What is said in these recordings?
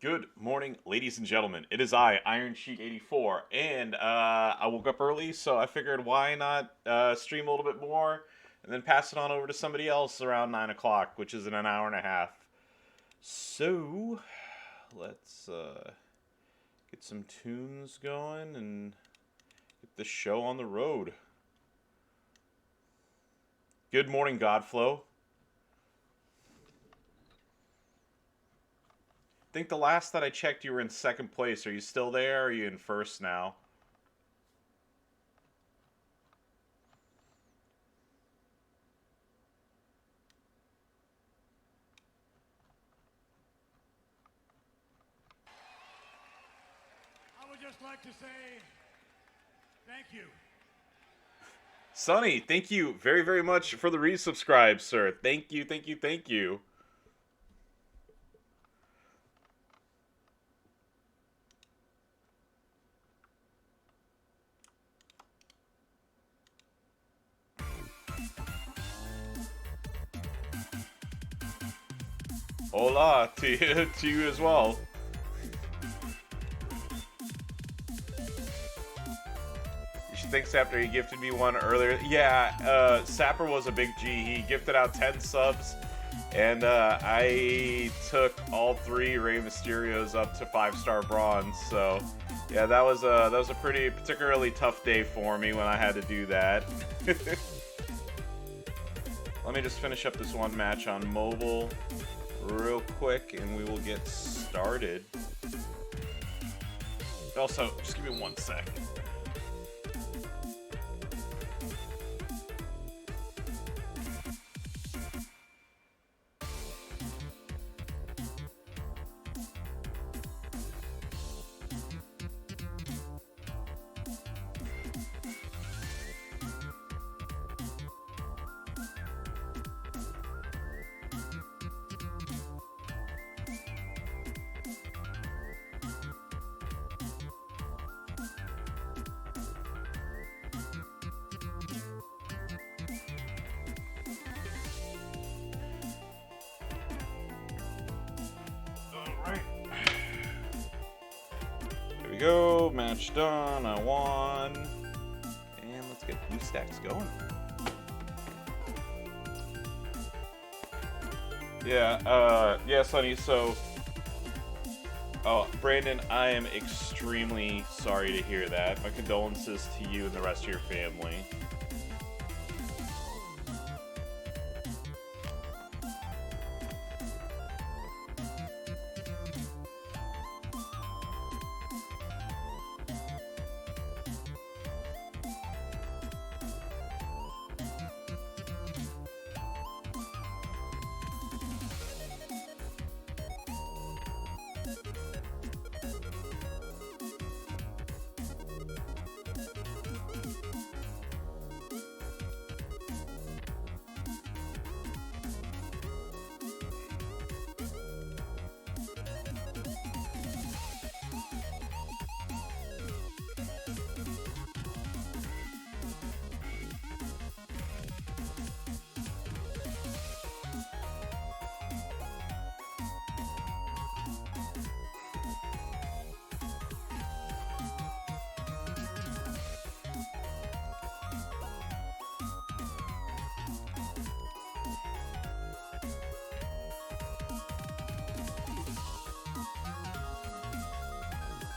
Good morning, ladies and gentlemen. It is I, Iron Sheik 84, and I woke up early, so I figured why not stream a little bit more, and then pass it on over to somebody else around 9 o'clock, which is in an hour and a half. So, let's get some tunes going and get the show on the road. Good morning, Godflow. I think the last that I checked, you were in second place. Are you still there, or are you in first now? I would just like to say thank you. Sonny, thank you very, very much for the resubscribe, sir. Thank you, thank you, thank you. Hola to you as well. You should thanks after he gifted me one earlier. Yeah, Sapper was a big G. He gifted out 10 subs, and I took all 3 Rey Mysterios up to 5-star bronze. So yeah, that was a pretty particularly tough day for me when I had to do that. Let me just finish up this one match on mobile real quick, and we will get started. Also, just give me 1 sec. Go, match done, I won, and let's get blue stacks going. Yeah, Sonny, so, Brandon, I am extremely sorry to hear that. My condolences to you and the rest of your family.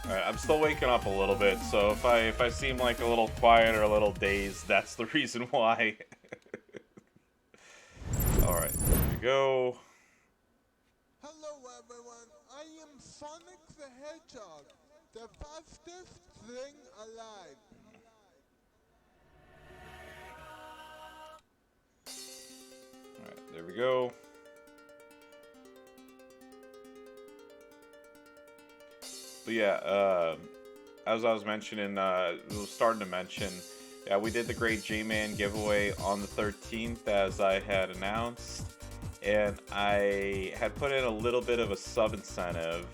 Alright, I'm still waking up a little bit, so if I seem like a little quiet or a little dazed, that's the reason why. Alright, here we go. Hello everyone, I am Sonic the Hedgehog, the fastest thing alive. Alright, there we go. But yeah, as I was mentioning, was starting to mention, yeah, we did the Great J-Man giveaway on the 13th, as I had announced, and I had put in a little bit of a sub incentive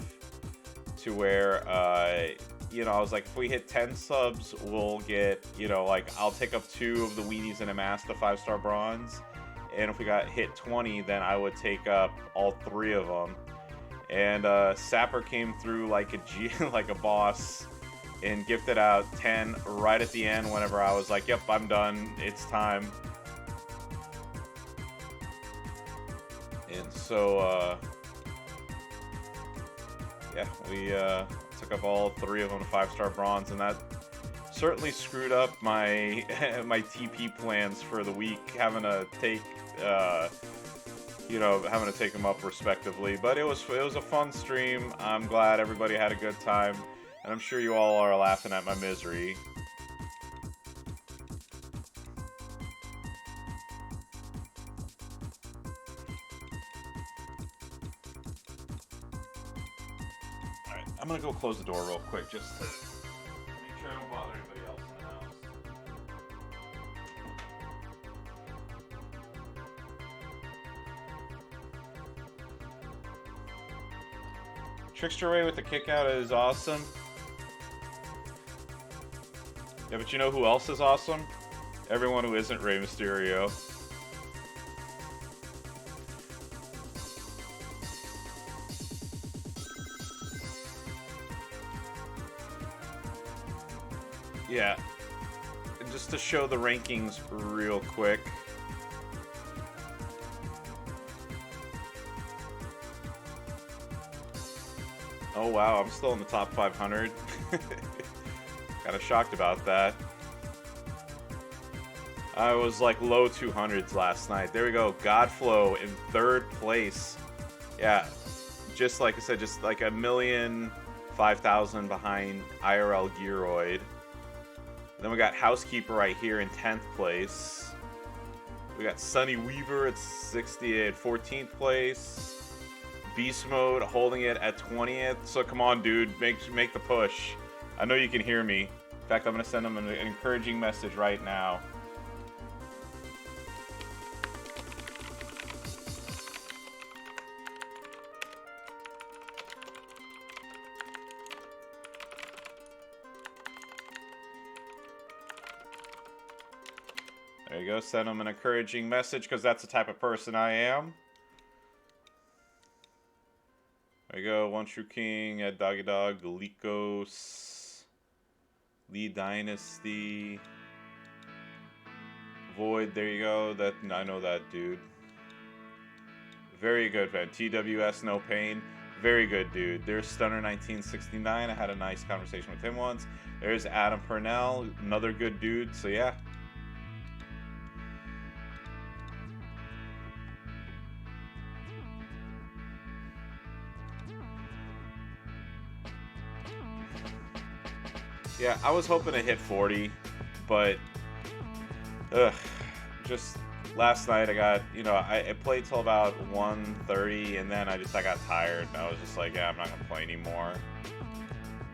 to where, you know, I was like, if we hit 10 subs, we'll get, you know, like, I'll take up 2 of the weenies and a mask to 5-star bronze, and if we got hit 20, then I would take up all 3 of them. And Sapper came through like like a boss and gifted out 10 right at the end whenever I was like, yep, I'm done. It's time. And so, yeah, we took up all 3 of them to 5-star bronze, and that certainly screwed up my my TP plans for the week, having to take having to take them up respectively. But it was a fun stream. I'm glad everybody had a good time, and I'm sure you all are laughing at my misery. Alright, I'm gonna go close the door real quick just to make sure I don't bother anybody else in the house. Trickster Ray with the kick out is awesome. Yeah, but you know who else is awesome? Everyone who isn't Rey Mysterio. Yeah. And just to show the rankings real quick. Oh wow, I'm still in the top 500. Kinda shocked about that. I was like low 200s last night. There we go, Godflow in 3rd place. Yeah, just like I said, just like 1,005,000 behind IRL Gearoid. Then we got Housekeeper right here in 10th place. We got Sunny Weaver at 14th place. Beast Mode holding it at 20th. So come on, dude, make the push. I know you can hear me. In fact, I'm gonna send him an encouraging message right now. There you go, send him an encouraging message, because that's the type of person I am. There you go, One True King, Ed Doggy Dog, Galikos, Lee Dynasty, Void, there you go, I know that dude. Very good, man. TWS No Pain, very good dude. There's Stunner 1969, I had a nice conversation with him once. There's Adam Purnell, another good dude, so yeah. Yeah, I was hoping to hit 40, but just last night I got, I played till about 1:30, and then I got tired, and I was just like, yeah, I'm not gonna play anymore.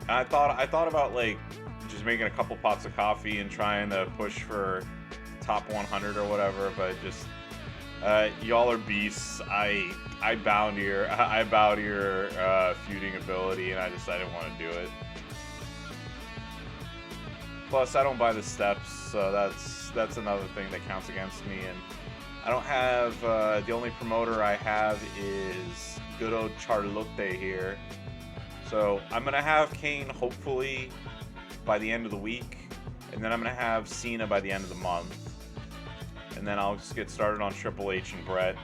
And I thought about like just making a couple pots of coffee and trying to push for top 100 or whatever, but just y'all are beasts. I bow to your feuding ability, and I didn't want to do it. Plus, I don't buy the steps, so that's another thing that counts against me. And I don't have, the only promoter I have is good old Charlotte here. So I'm going to have Kane, hopefully, by the end of the week. And then I'm going to have Cena by the end of the month. And then I'll just get started on Triple H and Brett.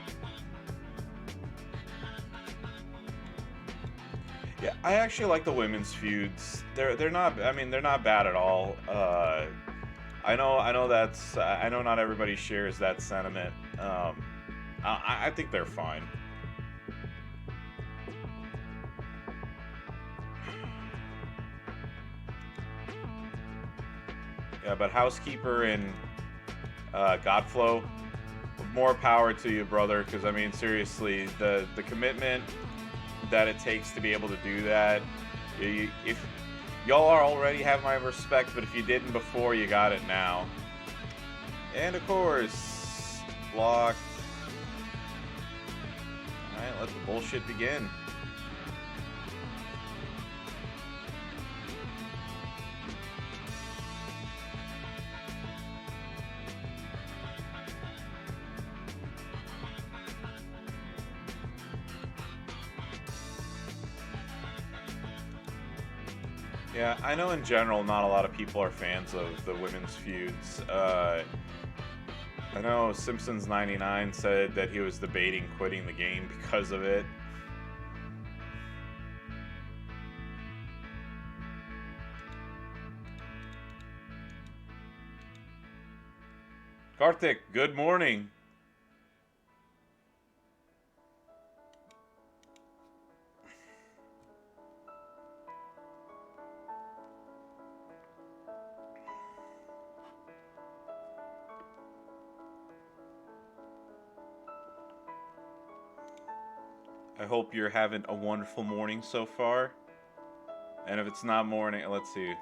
Yeah, I actually like the women's feuds. They're not bad at all. I know not everybody shares that sentiment. I think they're fine. Yeah, but Housekeeper and Godflow, more power to you, brother. Because I mean, seriously, the commitment that it takes to be able to do that. If y'all already have my respect, but if you didn't before, you got it now. And of course, blocked. Alright, let the bullshit begin. Yeah, I know in general not a lot of people are fans of the women's feuds. I know Simpsons 99 said that he was debating quitting the game because of it. Karthik, good morning. I hope you're having a wonderful morning so far. And if it's not morning, let's see.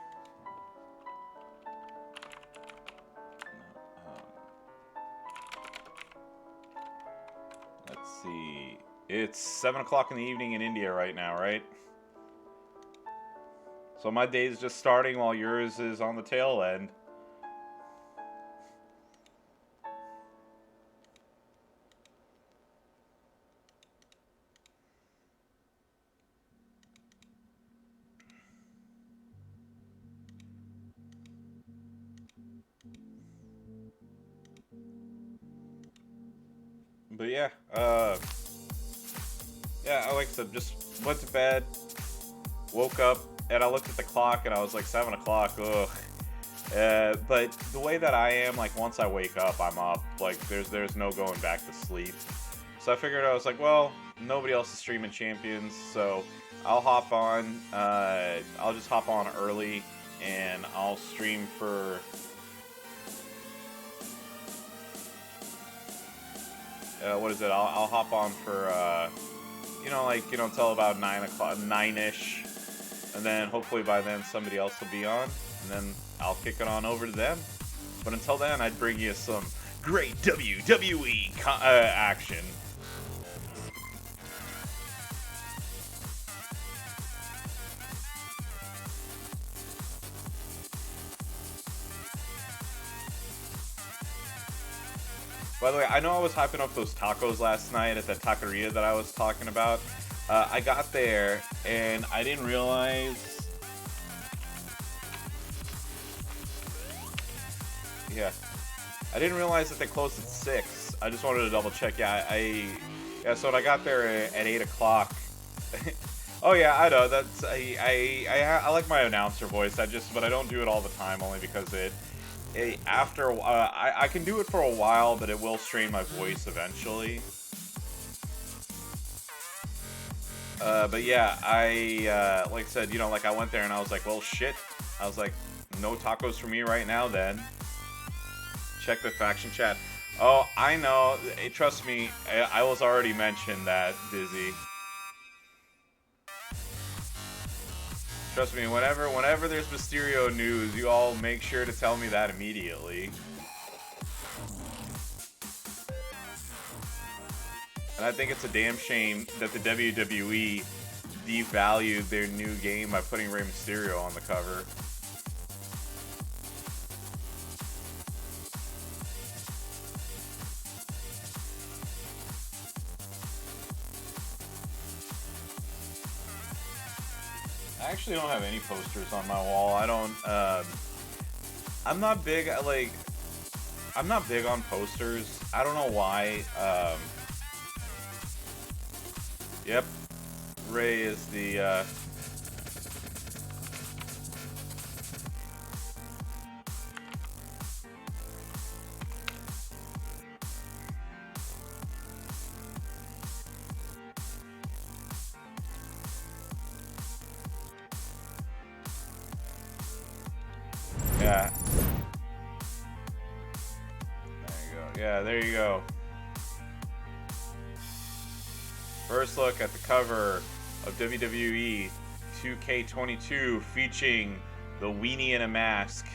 Let's see. It's 7 o'clock in the evening in India right now, right? So my day is just starting while yours is on the tail end. But yeah, like I said, just went to bed, woke up, and I looked at the clock, and I was like 7 o'clock. Ugh. But the way that I am, like once I wake up, I'm up. Like there's no going back to sleep. So I figured, I was like, well, nobody else is streaming Champions, so I'll hop on. I'll just hop on early, and I'll stream for. What is it? I'll hop on for till about 9ish, and then hopefully by then somebody else will be on, and then I'll kick it on over to them. But until then, I'd bring you some great WWE action. By the way, I know I was hyping up those tacos last night at the taqueria that I was talking about. I got there and I didn't realize. Yeah, I didn't realize that they closed at 6. I just wanted to double check. So when I got there at 8 o'clock. Oh yeah, I know. That's I like my announcer voice. But I don't do it all the time, only because I can do it for a while, but it will strain my voice eventually. But yeah, like I said, I went there and I was like, well, shit. I was like, no tacos for me right now then. Check the faction chat. Oh, I know. Trust me, I was already mentioned that, Dizzy. Trust me, whenever there's Mysterio news, you all make sure to tell me that immediately. And I think it's a damn shame that the WWE devalued their new game by putting Rey Mysterio on the cover. I actually don't have any posters on my wall. I don't, I'm not big, I'm not big on posters. I don't know why. Yep. Ray is the, yeah. There you go. Yeah, there you go. First look at the cover of WWE 2K22 featuring the weenie in a mask.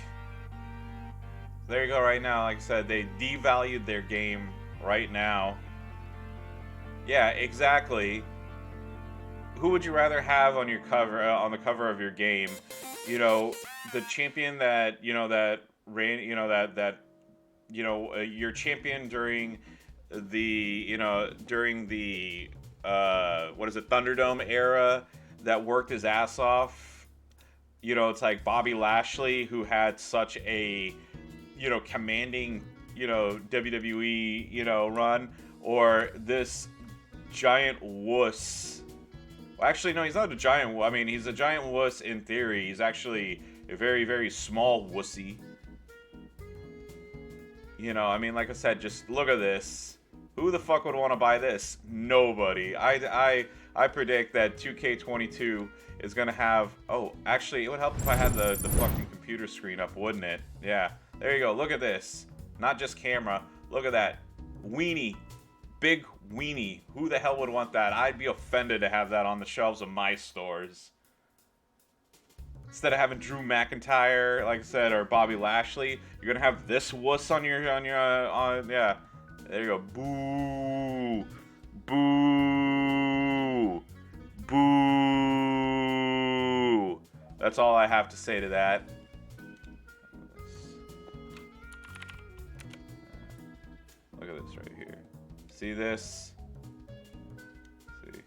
There you go right now. Like I said, they devalued their game right now. Yeah, exactly. Who would you rather have on your cover, on the cover of your game? The champion that, that ran, your champion during the, Thunderdome era that worked his ass off, You know, it's like Bobby Lashley, who had such a, you know, commanding, you know, WWE, you know, run, or this giant wuss. Well, actually, no, he's not a giant. I mean, he's a giant wuss in theory. He's actually a very, very small wussy. You know, I mean, like I said, just look at this. Who the fuck would want to buy this? Nobody. I predict that 2K22 is gonna have. Oh, actually, it would help if I had the fucking computer screen up, wouldn't it? Yeah. There you go. Look at this. Not just camera. Look at that. Weenie. Big weenie. Who the hell would want that? I'd be offended to have that on the shelves of my stores. Instead of having Drew McIntyre, like I said, or Bobby Lashley, you're gonna have this wuss on your yeah. There you go. Boo, boo, boo. That's all I have to say to that. Look at this right here. See this? See.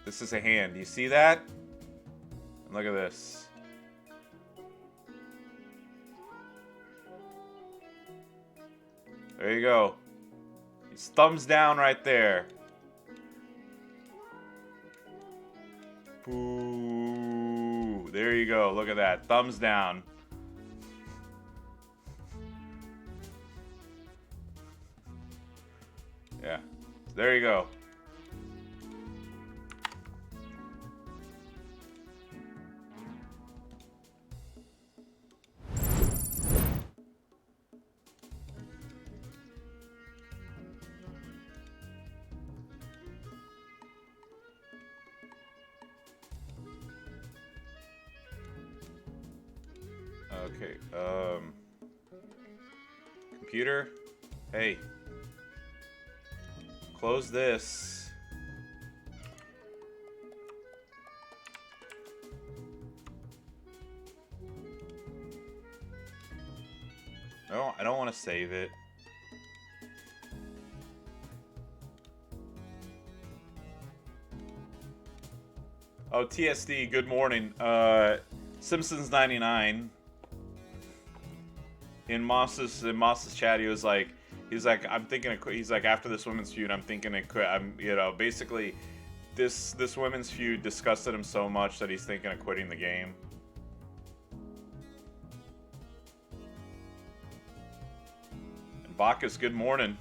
This is a hand. Do you see that? And look at this. There you go. It's thumbs down right there. Boo. There you go. Look at that. Thumbs down. Yeah. There you go. Okay, computer, hey, close this. No, I don't want to save it. Oh, TSD, good morning. Simpsons 99. In Moss's chat, he's like, I'm thinking of, he's like, after this women's feud, I'm thinking of quit. I'm, you know, basically, this women's feud disgusted him so much that he's thinking of quitting the game. And Bacchus, good morning.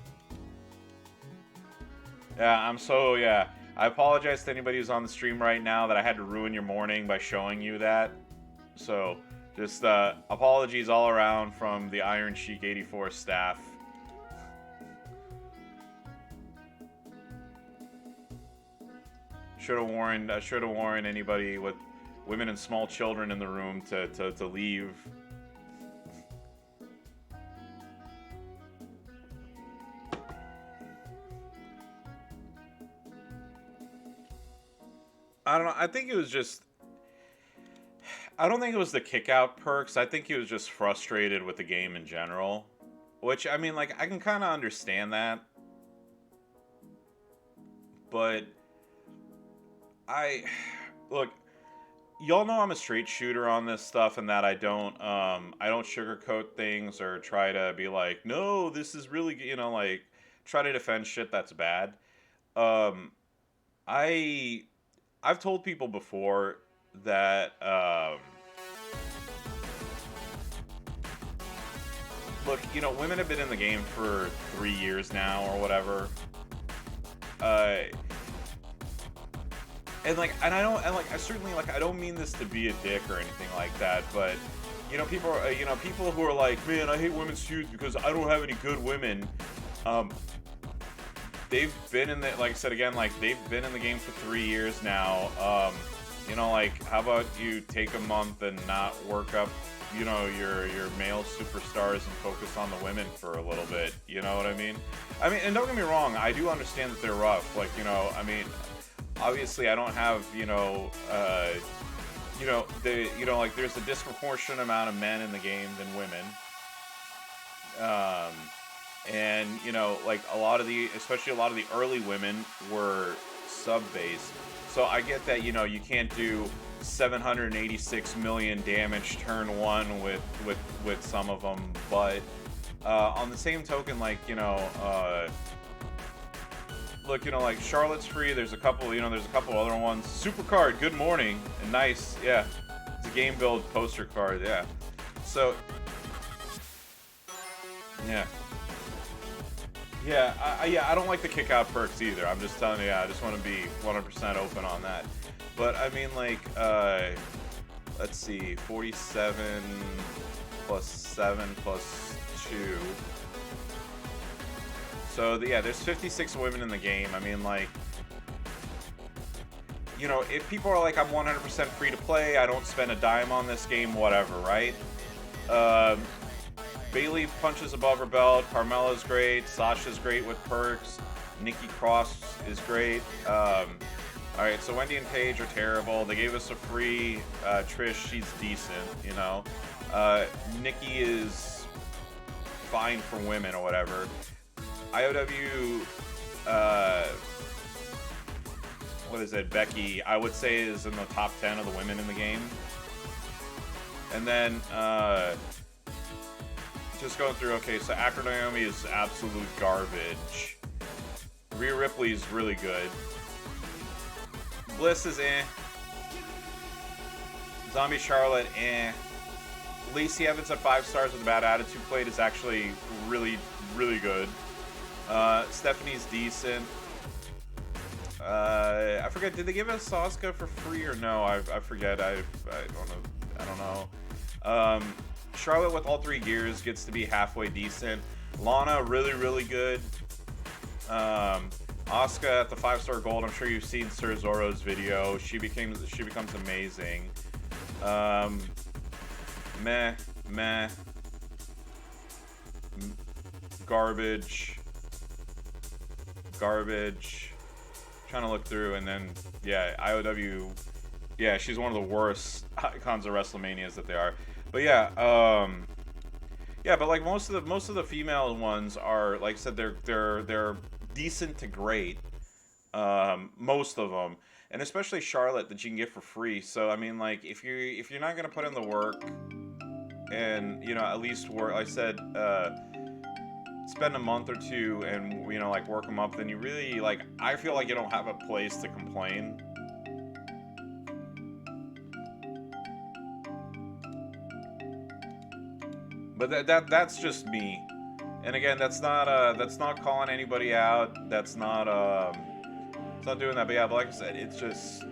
Yeah, yeah. I apologize to anybody who's on the stream right now that I had to ruin your morning by showing you that. So, just apologies all around from the Iron Sheik 84 staff. Should have warned anybody with women and small children in the room to leave. I don't know. I think it was just... I don't think it was the kick-out perks. I think he was just frustrated with the game in general. Which, I mean, like, I can kind of understand that. But... Look, y'all know I'm a straight shooter on this stuff and that I don't sugarcoat things or try to be like, no, this is really, you know, like, try to defend shit that's bad. I've told people before that, look, you know, women have been in the game for 3 years now or whatever. I don't mean this to be a dick or anything like that, but, you know, people who are like, man, I hate women's feuds because I don't have any good women. They've been in the, like I said again, like, they've been in the game for 3 years now. You know, like, how about you take a month and not work up, you know, your male superstars and focus on the women for a little bit, you know what I mean? I mean, and don't get me wrong, I do understand that they're rough, like, you know, I mean, obviously I don't have, like, there's a disproportionate amount of men in the game than women. And, you know, like, especially a lot of the early women were sub base. So I get that, you know, you can't do 786 million damage turn one with some of them, but on the same token, like, you know, look, you know, like Charlotte's free. There's a couple, you know, there's a couple other ones. Super card, good morning, and nice, yeah. It's a game build poster card, yeah. So, yeah. Yeah, I don't like the kick out perks either. I'm just telling you, I just want to be 100% open on that. But I mean, like, let's see, 47 plus 7 plus 2. So yeah, there's 56 women in the game. I mean, like, you know, if people are like, I'm 100% free to play, I don't spend a dime on this game, whatever, right? Bayley punches above her belt. Carmella's great. Sasha's great with perks. Nikki Cross is great. Alright, so Wendy and Paige are terrible. They gave us a free Trish. She's decent, you know. Nikki is fine for women or whatever. IOW, what is it? Becky, I would say, is in the top 10 of the women in the game. And then, just going through, okay, so Acro Naomi is absolute garbage. Rhea Ripley's really good. Bliss is eh. Zombie Charlotte, eh. Lacey Evans at 5 stars with a bad attitude plate is actually really, really good. Stephanie's decent. I forget, did they give us Asuka for free or no? I forget. I don't know. Charlotte with all 3 gears gets to be halfway decent. Lana, really, really good. Asuka at the 5-star gold. I'm sure you've seen Sir Zoro's video. She becomes amazing. Meh. Garbage. Trying to look through, and then yeah, IOW. Yeah, she's one of the worst icons of WrestleManias that they are. But yeah, yeah, but like most of the female ones are, like I said, they're decent to great. Most of them, and especially Charlotte, that you can get for free. So I mean, like, if you're not gonna put in the work, and you know, at least work, like I said, spend a month or two and, you know, like, work them up, then you really, like, I feel like you don't have a place to complain. But that's just me. And again, that's not calling anybody out. That's not it's not doing that. But yeah, but like I said, it's just,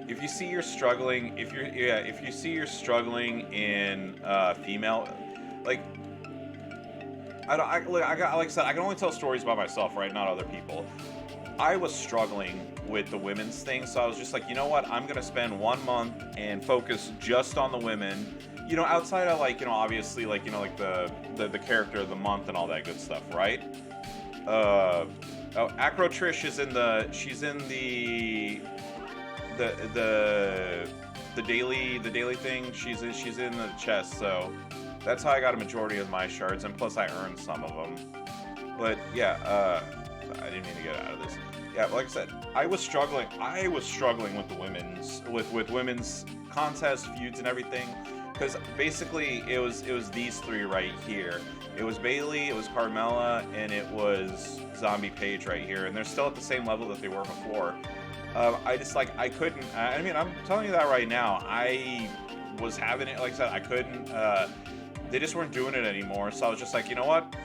if you see you're struggling, if you see you're struggling in female, like, like I said, I can only tell stories about myself, right? Not other people. I was struggling with the women's thing, so I was just like, you know what? I'm gonna spend 1 month and focus just on the women. You know, outside of, like, you know, obviously, like, you know, like the character of the month and all that good stuff, right? Oh, Acro Trish is in the, she's in the daily thing. She's in the chest, so that's how I got a majority of my shards, and plus I earned some of them. But yeah, I didn't mean to get out of this. Yeah, but like I said, I was struggling with the women's, with women's contests, feuds, and everything, because basically it was these 3 right here. It was Bayley, it was Carmella, and it was Zombie Paige right here, and they're still at the same level that they were before. I just, like, I couldn't. I mean, I'm telling you that right now. I was having it, like I said, I couldn't. They just weren't doing it anymore, so I was just like, you know what?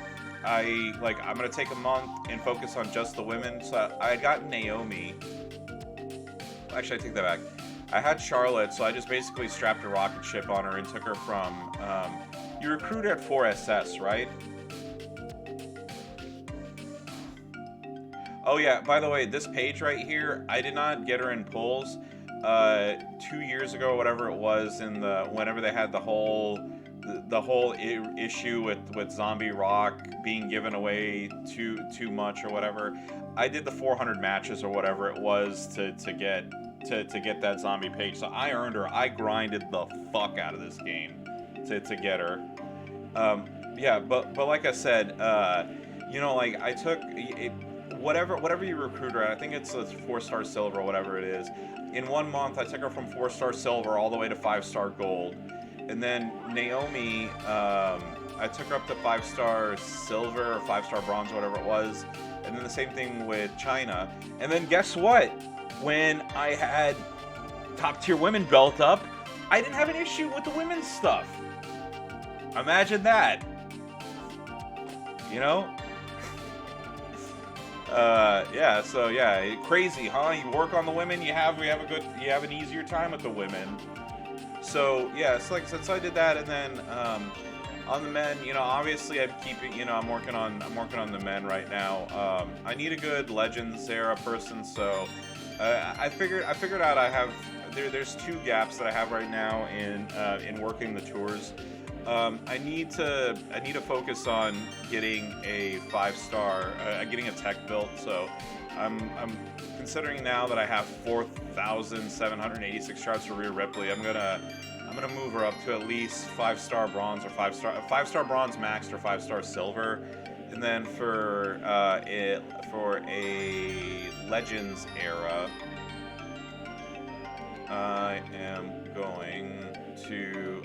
I'm gonna take a month and focus on just the women. So I had gotten Naomi. Actually, I take that back. I had Charlotte, so I just basically strapped a rocket ship on her and took her from. You recruit her at 4SS, right? Oh yeah. By the way, this page right here, I did not get her in pulls. 2 years ago, whatever it was, whenever they had the whole issue with Zombie Rock being given away too much or whatever, I did the 400 matches or whatever it was to get that Zombie Page. So I earned her. I grinded the fuck out of this game to get her. Yeah, but like I said, you know, like, I took it. whatever you recruit her at, I think it's 4-star silver or whatever it is. In 1 month, I took her from 4-star silver all the way to 5-star gold. And then Naomi, I took her up to 5-star silver or 5-star bronze, whatever it was. And then the same thing with Chyna. And then guess what? When I had top tier women belt up, I didn't have an issue with the women's stuff. Imagine that. You know? Yeah, so yeah, crazy, huh? You work on the women, you have an easier time with the women. So yeah, it's like since I did that, and then on the men, you know, obviously I'm keeping, you know, I'm working on the men right now. I need a good Legends era person, so I figured out there's 2 gaps that I have right now in working the tours. I need to focus on getting a 5-star, getting a tech built. So I'm considering now that I have 4,786 shards for Rhea Ripley. I'm gonna move her up to at least 5-star bronze or 5-star bronze maxed or 5-star silver, and then for a Legends era, I am going to.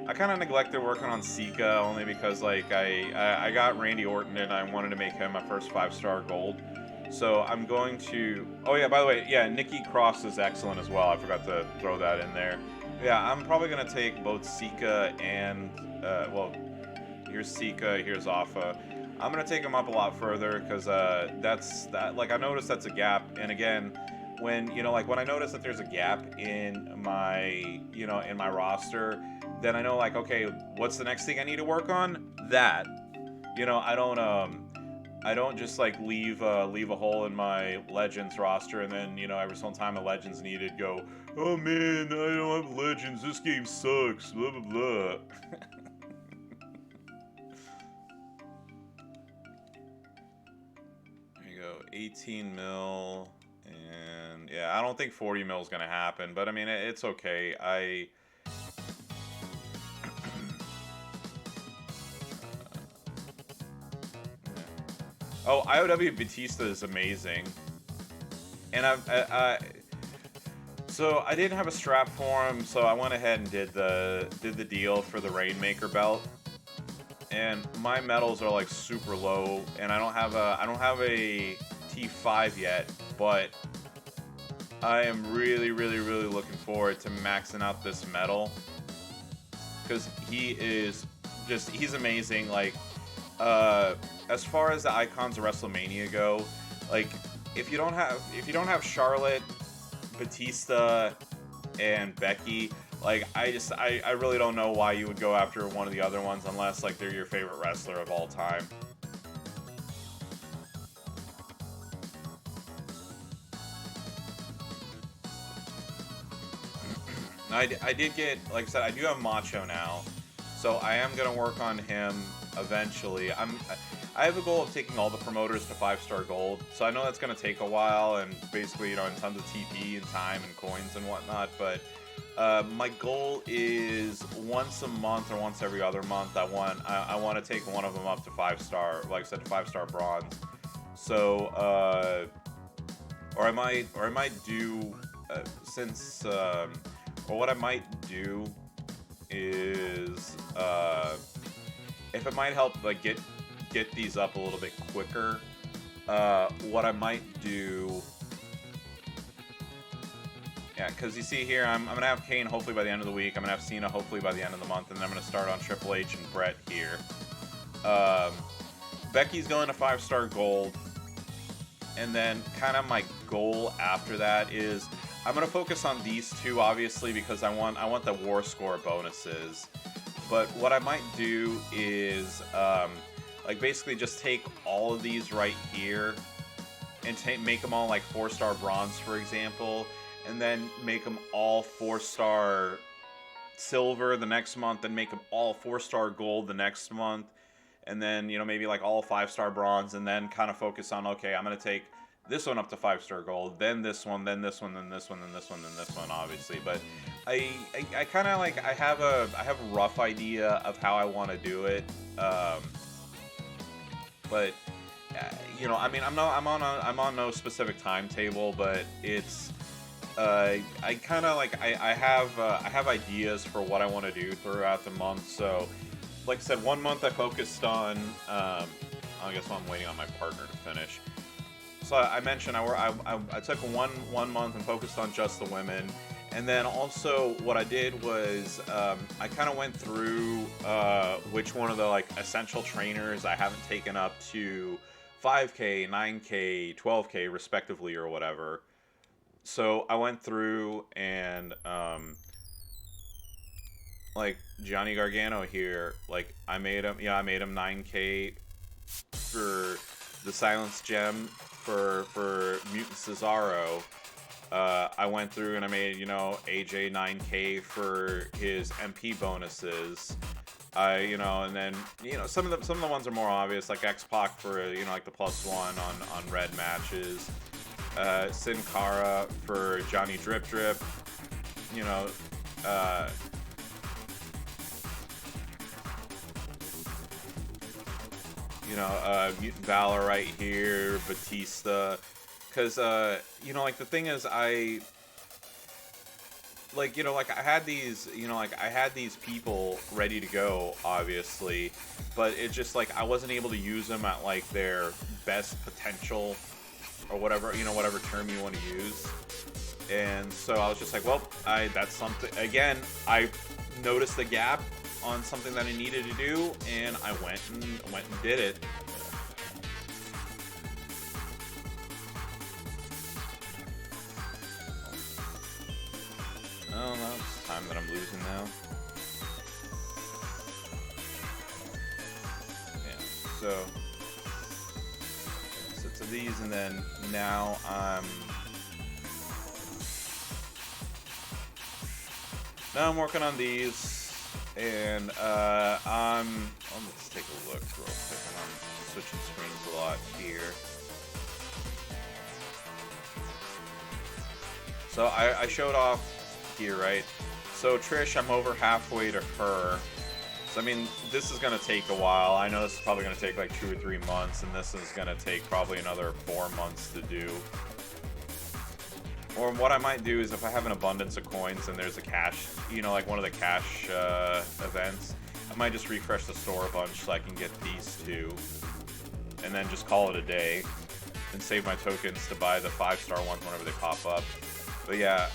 I kind of neglected working on Sika only because like I got Randy Orton and I wanted to make him my first 5-star gold. So I'm going to. Oh yeah, by the way, yeah, Nikki Cross is excellent as well. I forgot to throw that in there. Yeah, I'm probably gonna take both Sika and well, here's Sika, here's Afa. I'm gonna take them up a lot further because like I noticed that's a gap, and again, when I notice that there's a gap in my roster, then I know like, okay, what's the next thing I need to work on? That, I don't just like leave a hole in my Legends roster and then every single time a Legends needed go, oh man, I don't have Legends, this game sucks, blah blah blah. There you go, 18 mil, and yeah, I don't think 40 mil is gonna happen, but I mean it's okay. Oh, IOW Batista is amazing, and so I didn't have a strap for him, so I went ahead and did the deal for the Rainmaker belt, and my medals are like super low, and I don't have a T5 yet, but I am really looking forward to maxing out this medal because he's amazing. Like as far as the icons of WrestleMania go, like if you don't have Charlotte, Batista, and Becky, like I really don't know why you would go after one of the other ones unless like they're your favorite wrestler of all time. I did get, like I said, I do have Macho now, so I am gonna work on him eventually. I have a goal of taking all the promoters to 5-star gold, so I know that's gonna take a while and basically in tons of TP and time and coins and whatnot. But my goal is once a month or once every other month. I want to take one of them up to 5-star, like I said, to 5-star bronze. So or I might do or what I might do is if it might help like get these up a little bit quicker, what I might do, yeah, because you see here, I'm gonna have Kane hopefully by the end of the week. I'm gonna have Cena hopefully by the end of the month, and then I'm gonna start on Triple H and Brett here. Becky's going to 5-star gold, and then kind of my goal after that is I'm gonna focus on these two, obviously, because I want the war score bonuses. But what I might do is like basically just take all of these right here and make them all like 4-star bronze, for example, and then make them all 4-star silver the next month, and make them all 4-star gold the next month, and then maybe like all 5-star bronze, and then kind of focus on, okay, I'm gonna take this one up to 5-star gold, then this one, then this one, then this one, then this one, then this one, obviously. But I kind of like I have a rough idea of how I want to do it, but you know, I mean, I'm on no specific timetable, but it's I kind of like I have ideas for what I want to do throughout the month. So, like I said, one month I focused on. I guess I'm waiting on my partner to finish. So I mentioned I took one month and focused on just the women, and then also what I did was I kind of went through which one of the like essential trainers I haven't taken up to 5K, 9K, 12K respectively or whatever. So I went through and like Johnny Gargano here, like I made him 9K for the Silence Gem for Mutant Cesaro. I went through and I made, you know, AJ 9K for his MP bonuses. And then, you know, some of the ones are more obvious, like X-Pac for, you know, like the +1 on red matches. Sin Cara for Johnny Drip Drip. You know, Mutant Valor right here, Batista. Because, you know, like, the thing is, I had these people ready to go, obviously, but it just, like, I wasn't able to use them at, like, their best potential, or whatever, you know, whatever term you want to use. And so I was just like, well, that's something, again, I noticed the gap on something that I needed to do, and I went and did it. Oh no, it's time that I'm losing now. Yeah, so to these, and then now I'm working on these, and let's take a look real quick. I'm switching screens a lot here. So I showed off here, right? So Trish, I'm over halfway to her. So I mean, this is gonna take a while. I know this is probably gonna take like 2 or 3 months, and this is gonna take probably another 4 months to do. Or what I might do is, if I have an abundance of coins and there's a cash, you know, like one of the cash events, I might just refresh the store a bunch so I can get these two, and then just call it a day, and save my tokens to buy the 5-star ones whenever they pop up. But yeah,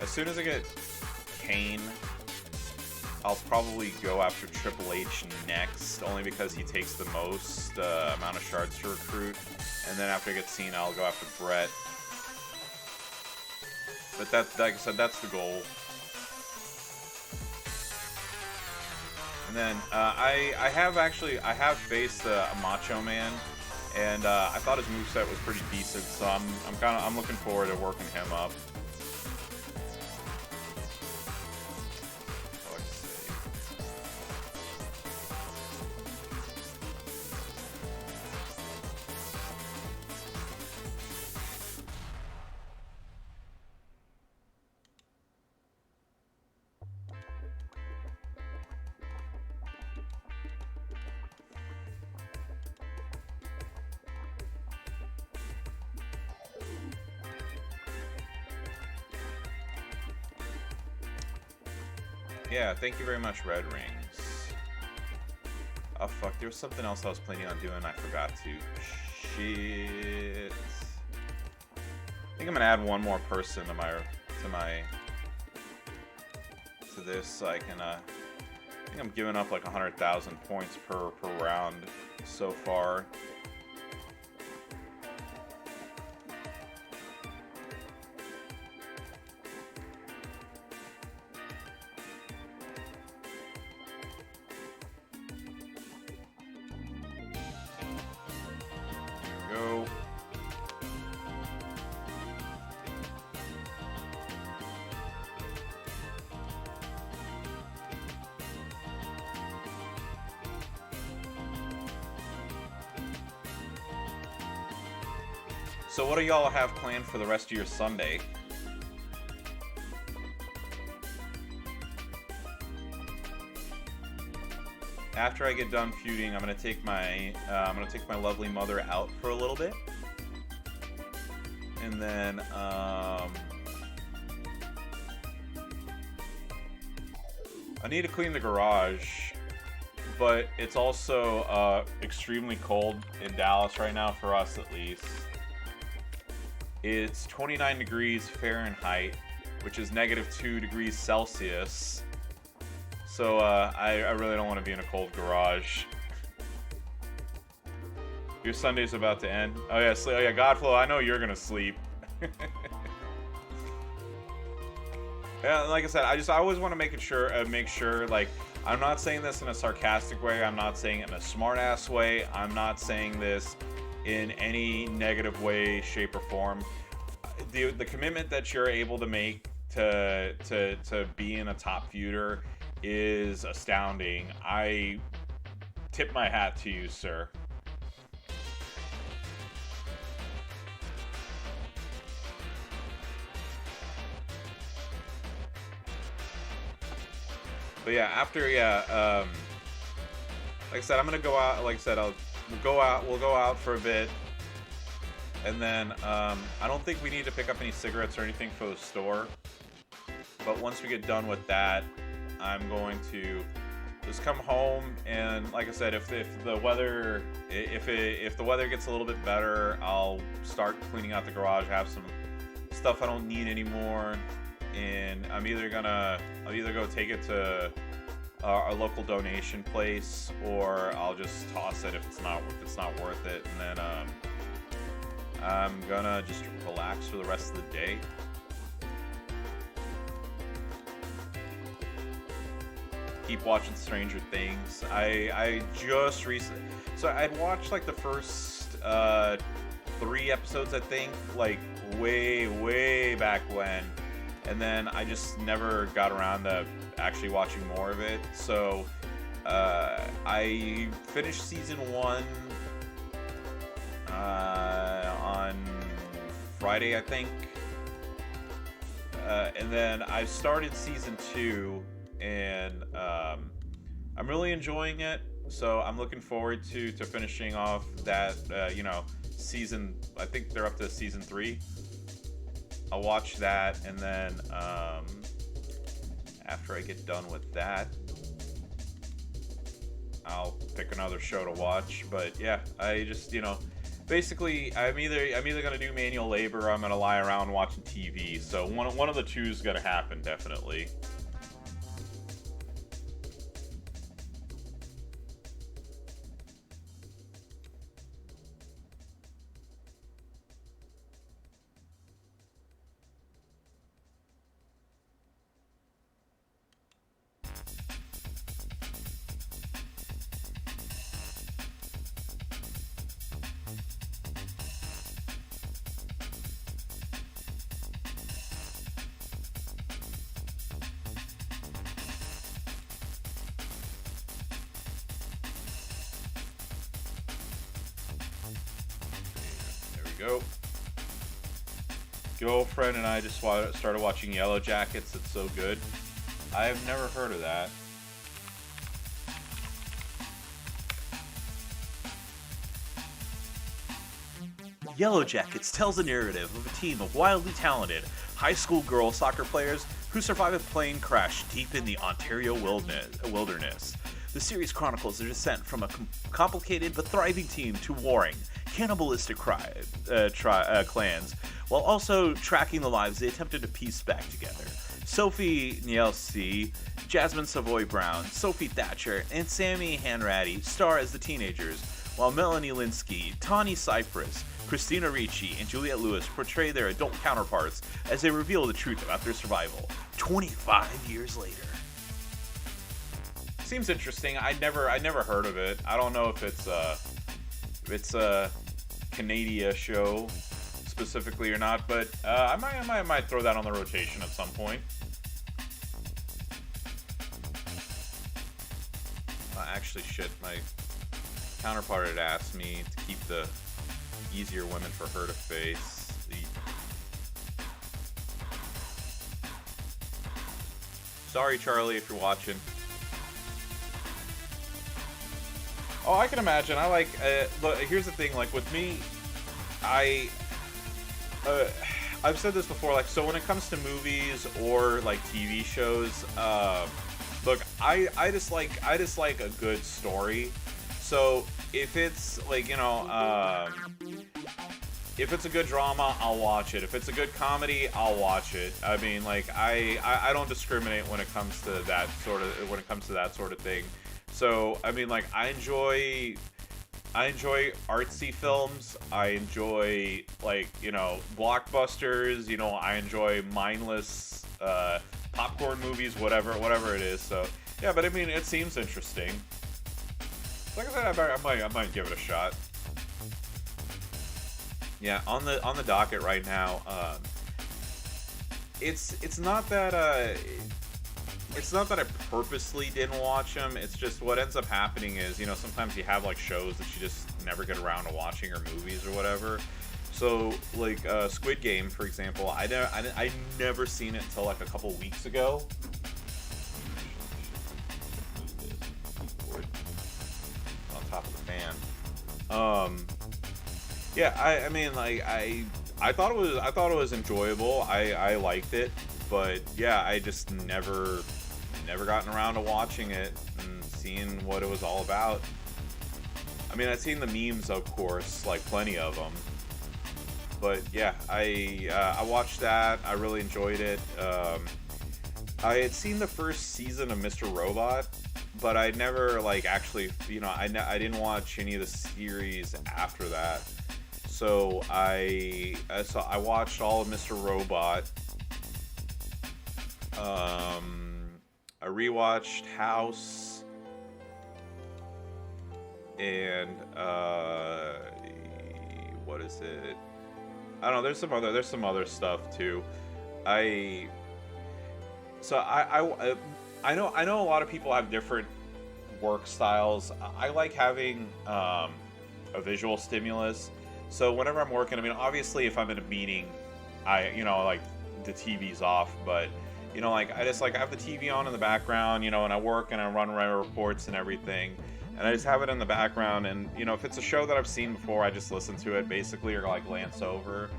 as soon as I get Kane, I'll probably go after Triple H next, only because he takes the most amount of shards to recruit. And then after I get Cena, I'll go after Brett. But that, like I said, that's the goal. And then I have faced a Macho Man, and I thought his moveset was pretty decent. So I'm looking forward to working him up. Yeah, thank you very much, Red Rings. Oh fuck, there was something else I was planning on doing, I forgot to. Shit. I think I'm gonna add one more person to this, so I can I think I'm giving up like 100,000 points per round so far. So what do y'all have planned for the rest of your Sunday? after I get done feuding, I'm gonna take my lovely mother out for a little bit, and then I need to clean the garage, but it's also extremely cold in Dallas right now, for us at least. It's 29 degrees Fahrenheit, which is -2 degrees Celsius. So I really don't want to be in a cold garage. Your Sunday's about to end. Oh yeah, oh yeah, Godflow, I know you're gonna sleep. Yeah, like I said, I always want to make sure, like, I'm not saying this in a sarcastic way. I'm not saying it in a smart-ass way. I'm not saying this in any negative way, shape, or form. The commitment that you're able to make to being a top feuder is astounding. I tip my hat to you, sir. But yeah, like I said, I'm gonna go out. Like I said, we'll go out for a bit, and then I don't think we need to pick up any cigarettes or anything for the store. But once we get done with that, I'm going to just come home, and like I said, if the weather gets a little bit better, I'll start cleaning out the garage. Have some stuff I don't need anymore, and I'll either go take it to our local donation place, or I'll just toss it if it's not worth it, and then I'm gonna just relax for the rest of the day. Keep watching Stranger Things. I just recently, so I'd watched like the first 3 episodes, I think, like way back when, and then I just never got around to actually watching more of it. So I finished season 1 on Friday, I think, and then I started season 2. And I'm really enjoying it, so I'm looking forward to finishing off that, season. I think they're up to season 3. I'll watch that, and then after I get done with that, I'll pick another show to watch. But yeah, I just, basically, I'm either gonna do manual labor, or I'm gonna lie around watching TV. So one of the two is gonna happen, definitely. Go. Girlfriend and I just started watching Yellow Jackets. It's so good. I've never heard of that. Yellow Jackets tells the narrative of a team of wildly talented high school girl soccer players who survive a plane crash deep in the Ontario wilderness. The series chronicles their descent from a complicated but thriving team to warring, cannibalistic clans, while also tracking the lives they attempted to piece back together. Sophie Nielsen, Jasmine Savoy Brown, Sophie Thatcher, and Sammy Hanratty star as the teenagers, while Melanie Linsky, Tawny Cypress, Christina Ricci, and Juliette Lewis portray their adult counterparts as they reveal the truth about their survival 25 years later. Seems interesting. I'd never heard of it. I don't know if it's a Canada show specifically or not, but I might throw that on the rotation at some point. Actually, shit, my counterpart had asked me to keep the easier women for her to face. Sorry, Charlie, if you're watching. Oh, I can imagine. I like. Look, here's the thing. Like with me, I. I've said this before. Like, so when it comes to movies or like TV shows, look, I just like a good story. So if it's like if it's a good drama, I'll watch it. If it's a good comedy, I'll watch it. I mean, like I don't discriminate when it comes to that sort of thing. So I mean, like I enjoy artsy films. I enjoy like blockbusters. I enjoy mindless popcorn movies, whatever it is. So yeah, but I mean, it seems interesting. Like I said, I might give it a shot. Yeah, on the docket right now, it's not that I purposely didn't watch them. It's just what ends up happening is sometimes you have like shows that you just never get around to watching, or movies or whatever. So like Squid Game, for example, I never seen it until like a couple weeks ago. On top of the fan. Yeah, I mean, like I thought it was enjoyable. I liked it, but yeah, I just never gotten around to watching it and seeing what it was all about. I mean, I've seen the memes, of course, like plenty of them. But yeah, I watched that. I really enjoyed it. I had seen the first season of Mr. Robot, but I never like actually, I didn't watch any of the series after that. So I watched all of Mr. Robot. I rewatched House, and what is it? I don't know. There's some other stuff too. I know a lot of people have different work styles. I like having a visual stimulus. So whenever I'm working, I mean, obviously if I'm in a meeting, like the TV's off, but like I just like I have the TV on in the background, and I work and I run my reports and everything, and I just have it in the background, and if it's a show that I've seen before, I just listen to it basically, or like glance over.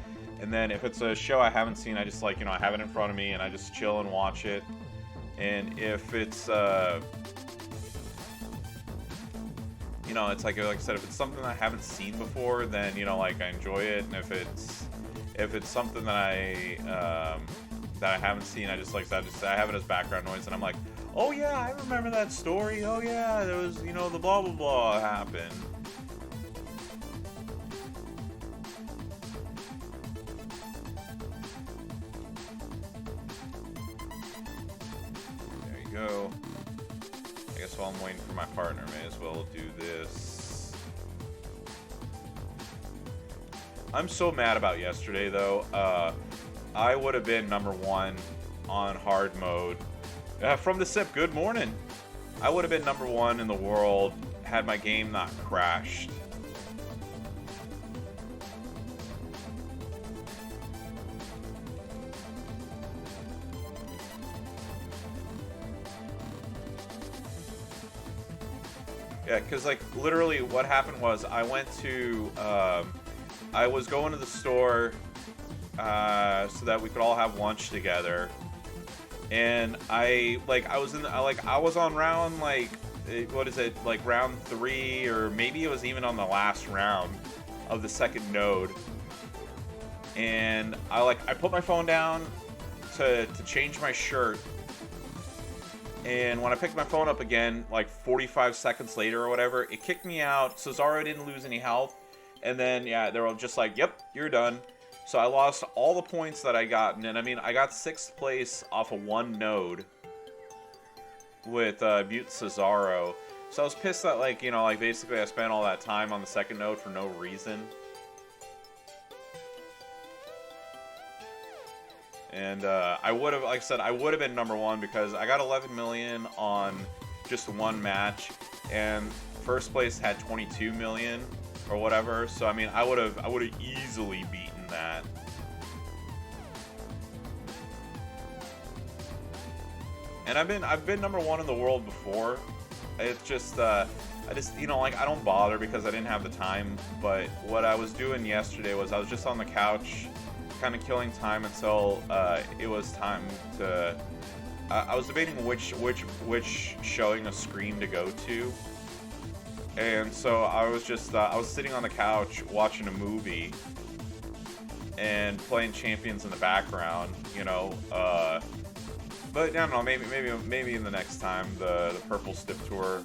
And then if it's a show I haven't seen, I just like I have it in front of me and I just chill and watch it. And if it's it's like I said, if it's something that I haven't seen before, then like I enjoy it. And if it's something that I haven't seen, I just like that. I have it as background noise, and I'm like, oh yeah, I remember that story. Oh yeah, there was the blah blah blah happened. There you go. I guess while I'm waiting for my partner, may as well do this. I'm so mad about yesterday, though. I would have been #1 on hard mode. From the SIP, good morning. I would have been #1 in the world had my game not crashed. Yeah, because like literally what happened was I went to I was going to the store so that we could all have lunch together, and I was on round round 3, or maybe it was even on the last round of the second node, and I put my phone down to change my shirt. And when I picked my phone up again, like 45 seconds later or whatever, it kicked me out. Cesaro didn't lose any health. And then, yeah, they were just like, yep, you're done. So I lost all the points that I got. And I mean, I got 6th place off of 1 node with Butte Cesaro. So I was pissed that, basically I spent all that time on the second node for no reason. And I would have, like I said, I would have been #1 because I got 11 million on just 1 match, and first place had 22 million or whatever. So I mean, I would have easily beaten that. And I've been #1 in the world before. It's just I just, you know, like, I don't bother because I didn't have the time. But what I was doing yesterday was I was just on the couch, kind of killing time until it was time to. I was debating which showing a screen to go to, and so I was just I was sitting on the couch watching a movie and playing Champions in the background, you know. But I don't know, maybe in the next time the Purple Stip Tour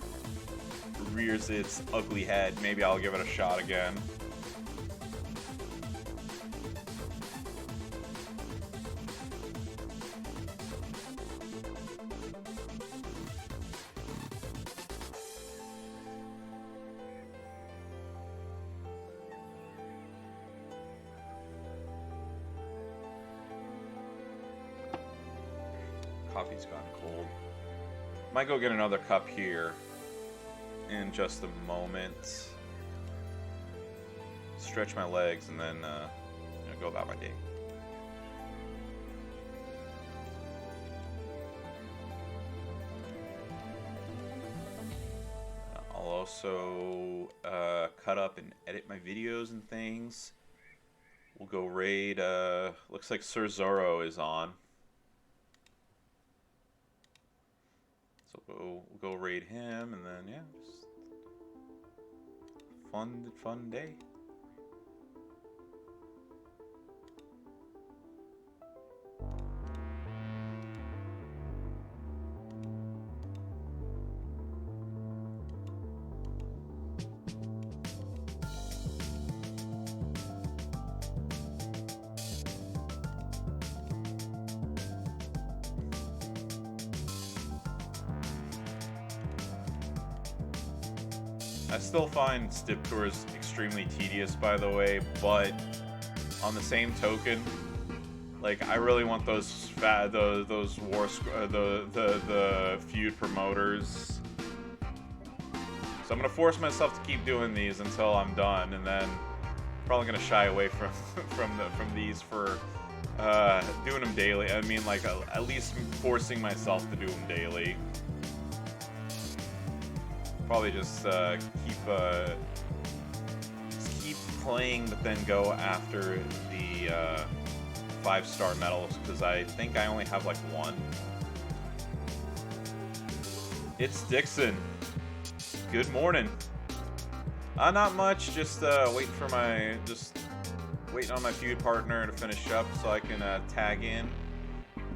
rears its ugly head, maybe I'll give it a shot again. Coffee's gone cold. Might go get another cup here in just a moment. Stretch my legs and then go about my day. I'll also cut up and edit my videos and things. We'll go raid. Looks like Sir Zorro is on. So we'll go raid him, and then, yeah, just fun day. I still find Stip Tours extremely tedious, by the way, but on the same token, like, I really want those the feud promoters. So I'm gonna force myself to keep doing these until I'm done, and then probably gonna shy away from from these for doing them daily. I mean, like, at least forcing myself to do them daily. Probably just keep playing, but then go after the 5-star medals, because I think I only have like one. It's Dixon. Good morning. Not much. Just waiting on my feud partner to finish up so I can tag in.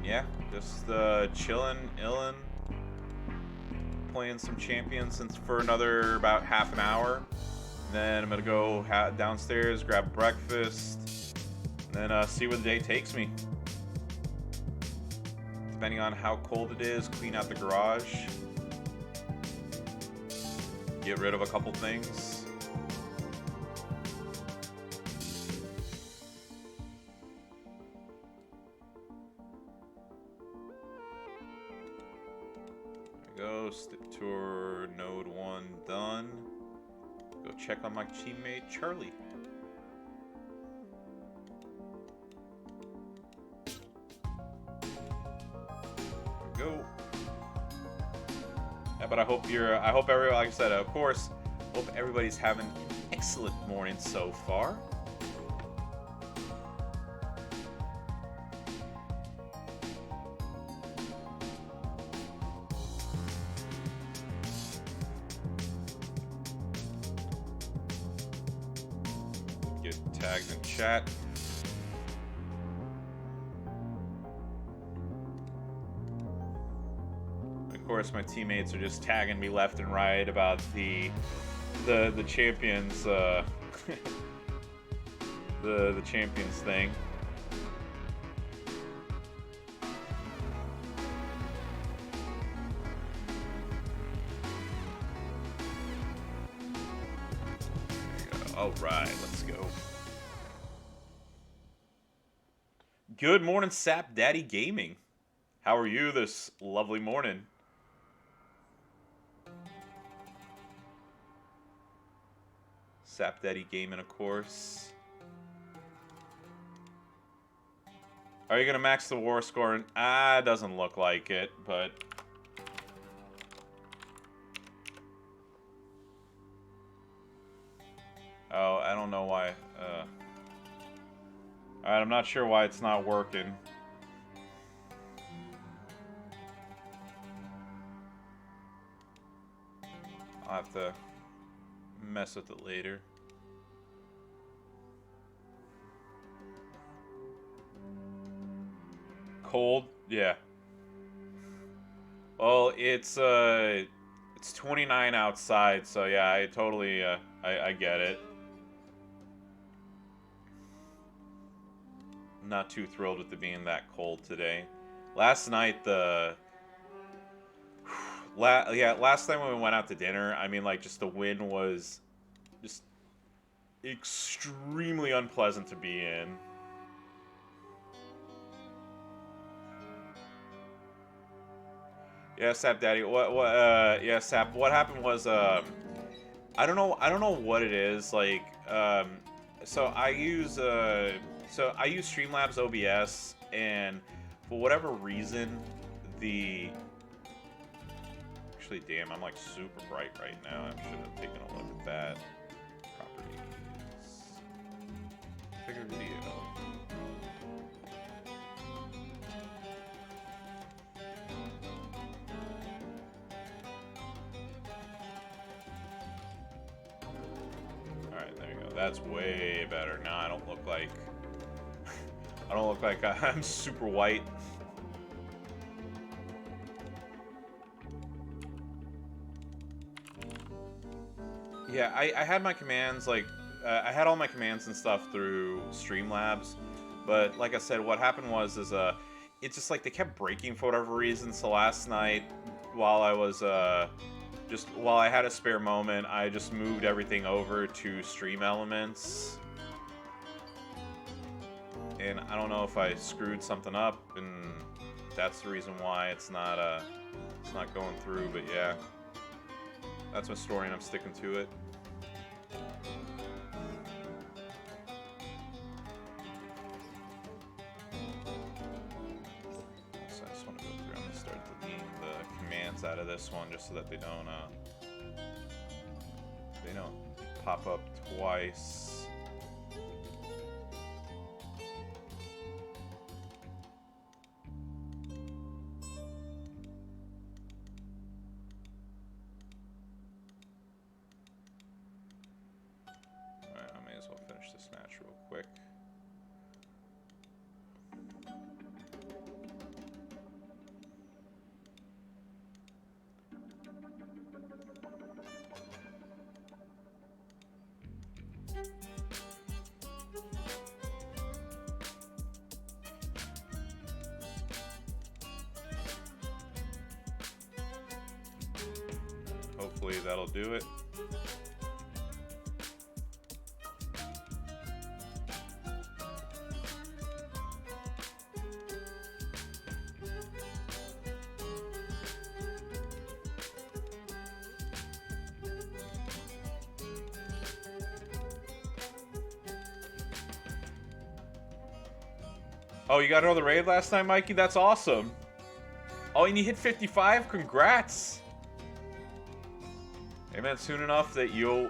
Yeah, just chilling, illin'. Playing some Champions for another about half an hour. Then I'm gonna go downstairs, grab breakfast, and then see where the day takes me. Depending on how cold it is, clean out the garage, get rid of a couple things. Go, Stip Tour Node 1 done. Go check on my teammate Charlie. Go. Yeah, but I hope everyone, like I said, of course, hope everybody's having an excellent morning so far. Tagged in chat. Of course, my teammates are just tagging me left and right about the champions the champions thing. All right, let's go. Good morning, Sap Daddy Gaming. How are you this lovely morning? Sap Daddy Gaming, of course. Are you gonna max the war score? Doesn't look like it, but Oh, I don't know why. Alright, I'm not sure why it's not working. I'll have to mess with it later. Cold? Yeah. Well, it's 29 outside, so yeah, I totally I get it. Not too thrilled with it being that cold today. Last night last time when we went out to dinner, I mean, like, just the wind was just extremely unpleasant to be in. Yeah, Sap Daddy. Yeah, Sap. What happened was, I don't know what it is. Like, so I use Streamlabs OBS, and for whatever reason, actually, damn, I'm like super bright right now. I should have taken a look at that. Properties. Figure video. Alright, there you go. That's way better. Now I don't look like I'm super white. Yeah, I had my commands, like, I had all my commands and stuff through Streamlabs, but like I said, what happened was, it's just like they kept breaking for whatever reason, so last night, while I was, while I had a spare moment, I just moved everything over to Stream Elements, and I don't know if I screwed something up, and that's the reason why it's not going through, but yeah. That's my story, and I'm sticking to it. So I just want to go through. I'm going to start deleting the commands out of this one, just so that they don't pop up twice. Hopefully that'll do it. Oh, you got another raid last night, Mikey? That's awesome. Oh, and you hit 55? Congrats! Hey man, soon enough that you'll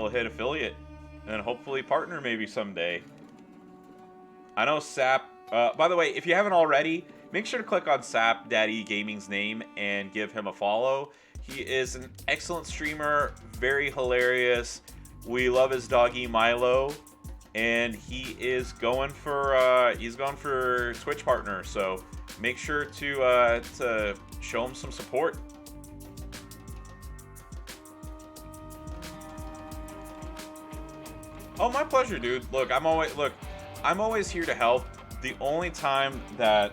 hit affiliate and hopefully partner maybe someday. I know Sap. By the way, if you haven't already, make sure to click on Sap Daddy Gaming's name and give him a follow. He is an excellent streamer, very hilarious. We love his doggy Milo, and he is going for Twitch partner. So make sure to show him some support. Oh, my pleasure, dude. Look, I'm always here to help. The only time that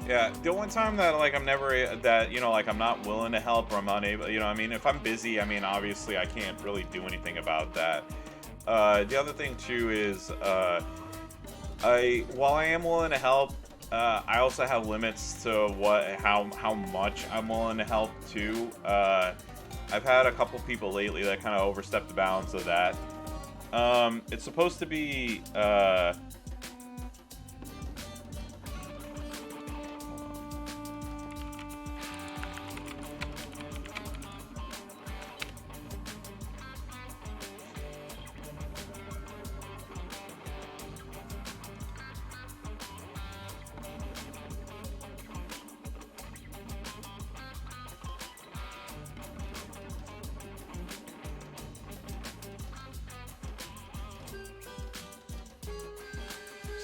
yeah, the only time that I'm not willing to help or I'm unable, I mean, if I'm busy, I mean, obviously I can't really do anything about that. The other thing too is while I am willing to help, I also have limits to how much I'm willing to help too. I've had a couple people lately that kind of overstepped the bounds of that. It's supposed to be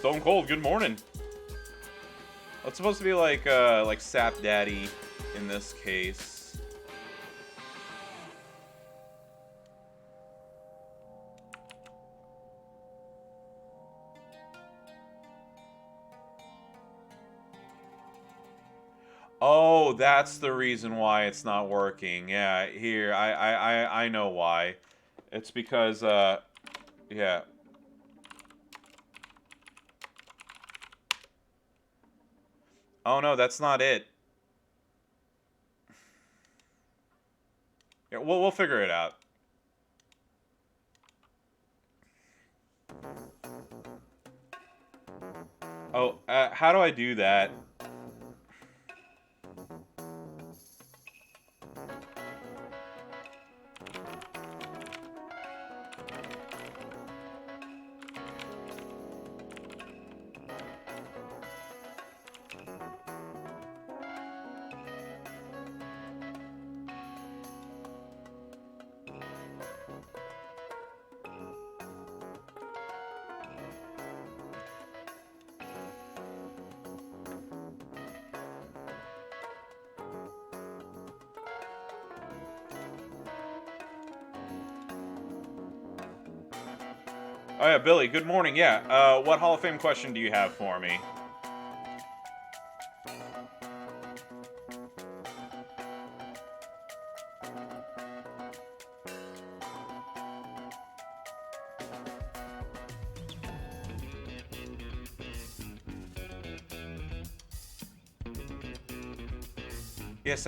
Stone Cold, good morning. It's supposed to be like Sap Daddy in this case. Oh, that's the reason why it's not working. Yeah, here, I know why. It's because, yeah. Oh no, that's not it. Yeah, we'll figure it out. Oh, how do I do that? Oh yeah, Billy, good morning. Yeah, what Hall of Fame question do you have for me? Yes,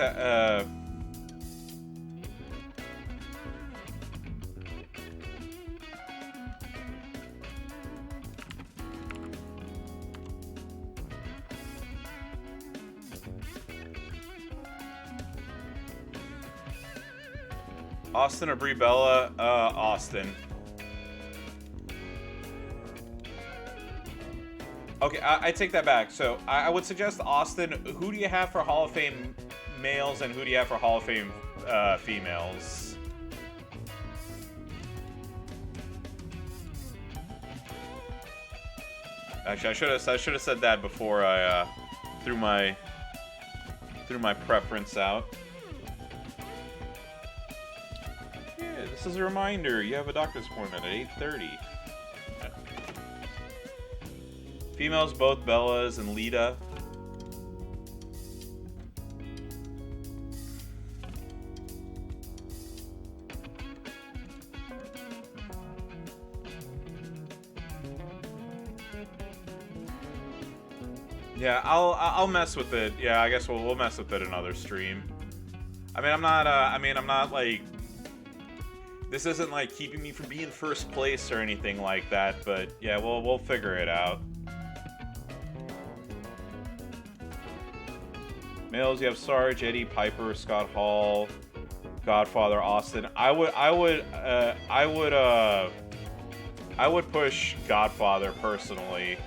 Austin or Brie Bella? Austin. Okay, I take that back. So I would suggest Austin. Who do you have for Hall of Fame males and who do you have for Hall of Fame females? Actually, I should have said that before I threw my preference out. Yeah, this is a reminder. You have a doctor's appointment at 8:30. Females, both Bellas and Lita. Yeah, I'll mess with it. Yeah, I guess we'll mess with it another stream. I mean, I'm not like, this isn't like keeping me from being first place or anything like that. But yeah, we'll figure it out. Males, you have Sarge, Eddie, Piper, Scott Hall, Godfather, Austin. I would push Godfather personally.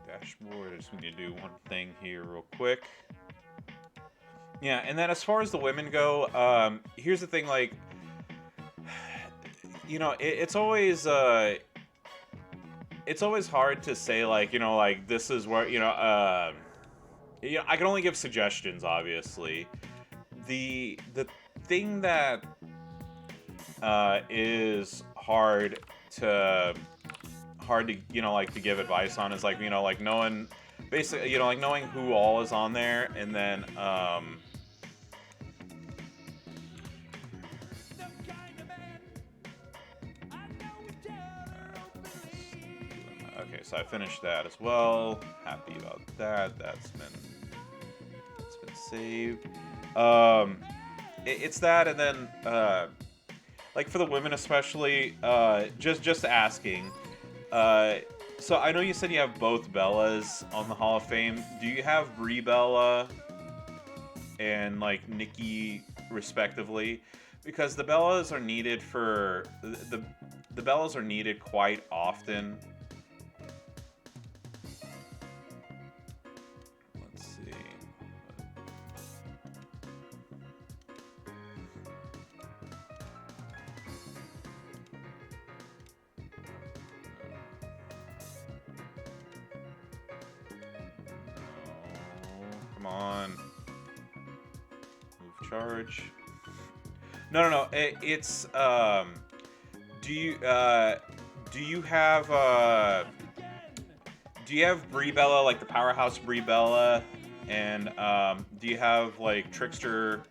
Dashboard. I just need to do one thing here real quick. Yeah, and then as far as the women go, here's the thing, like, you know, it's always hard to say, like, you know, like, this is where, you know, I can only give suggestions, obviously. The thing that is hard to you know, like, to give advice on is, like, you know, like, knowing basically, you know, like, knowing who all is on there, and then okay, so I finished that as well. Happy about that. That's been saved. It's that, and then like, for the women especially, just asking, So I know you said you have both Bellas on the Hall of Fame. Do you have Brie Bella and like Nikki respectively? Because the Bellas are needed for the Bellas are needed quite often. Let's see. Come on. Move charge. No. It's do you have Brie Bella, like the powerhouse Brie Bella, and do you have like Trickster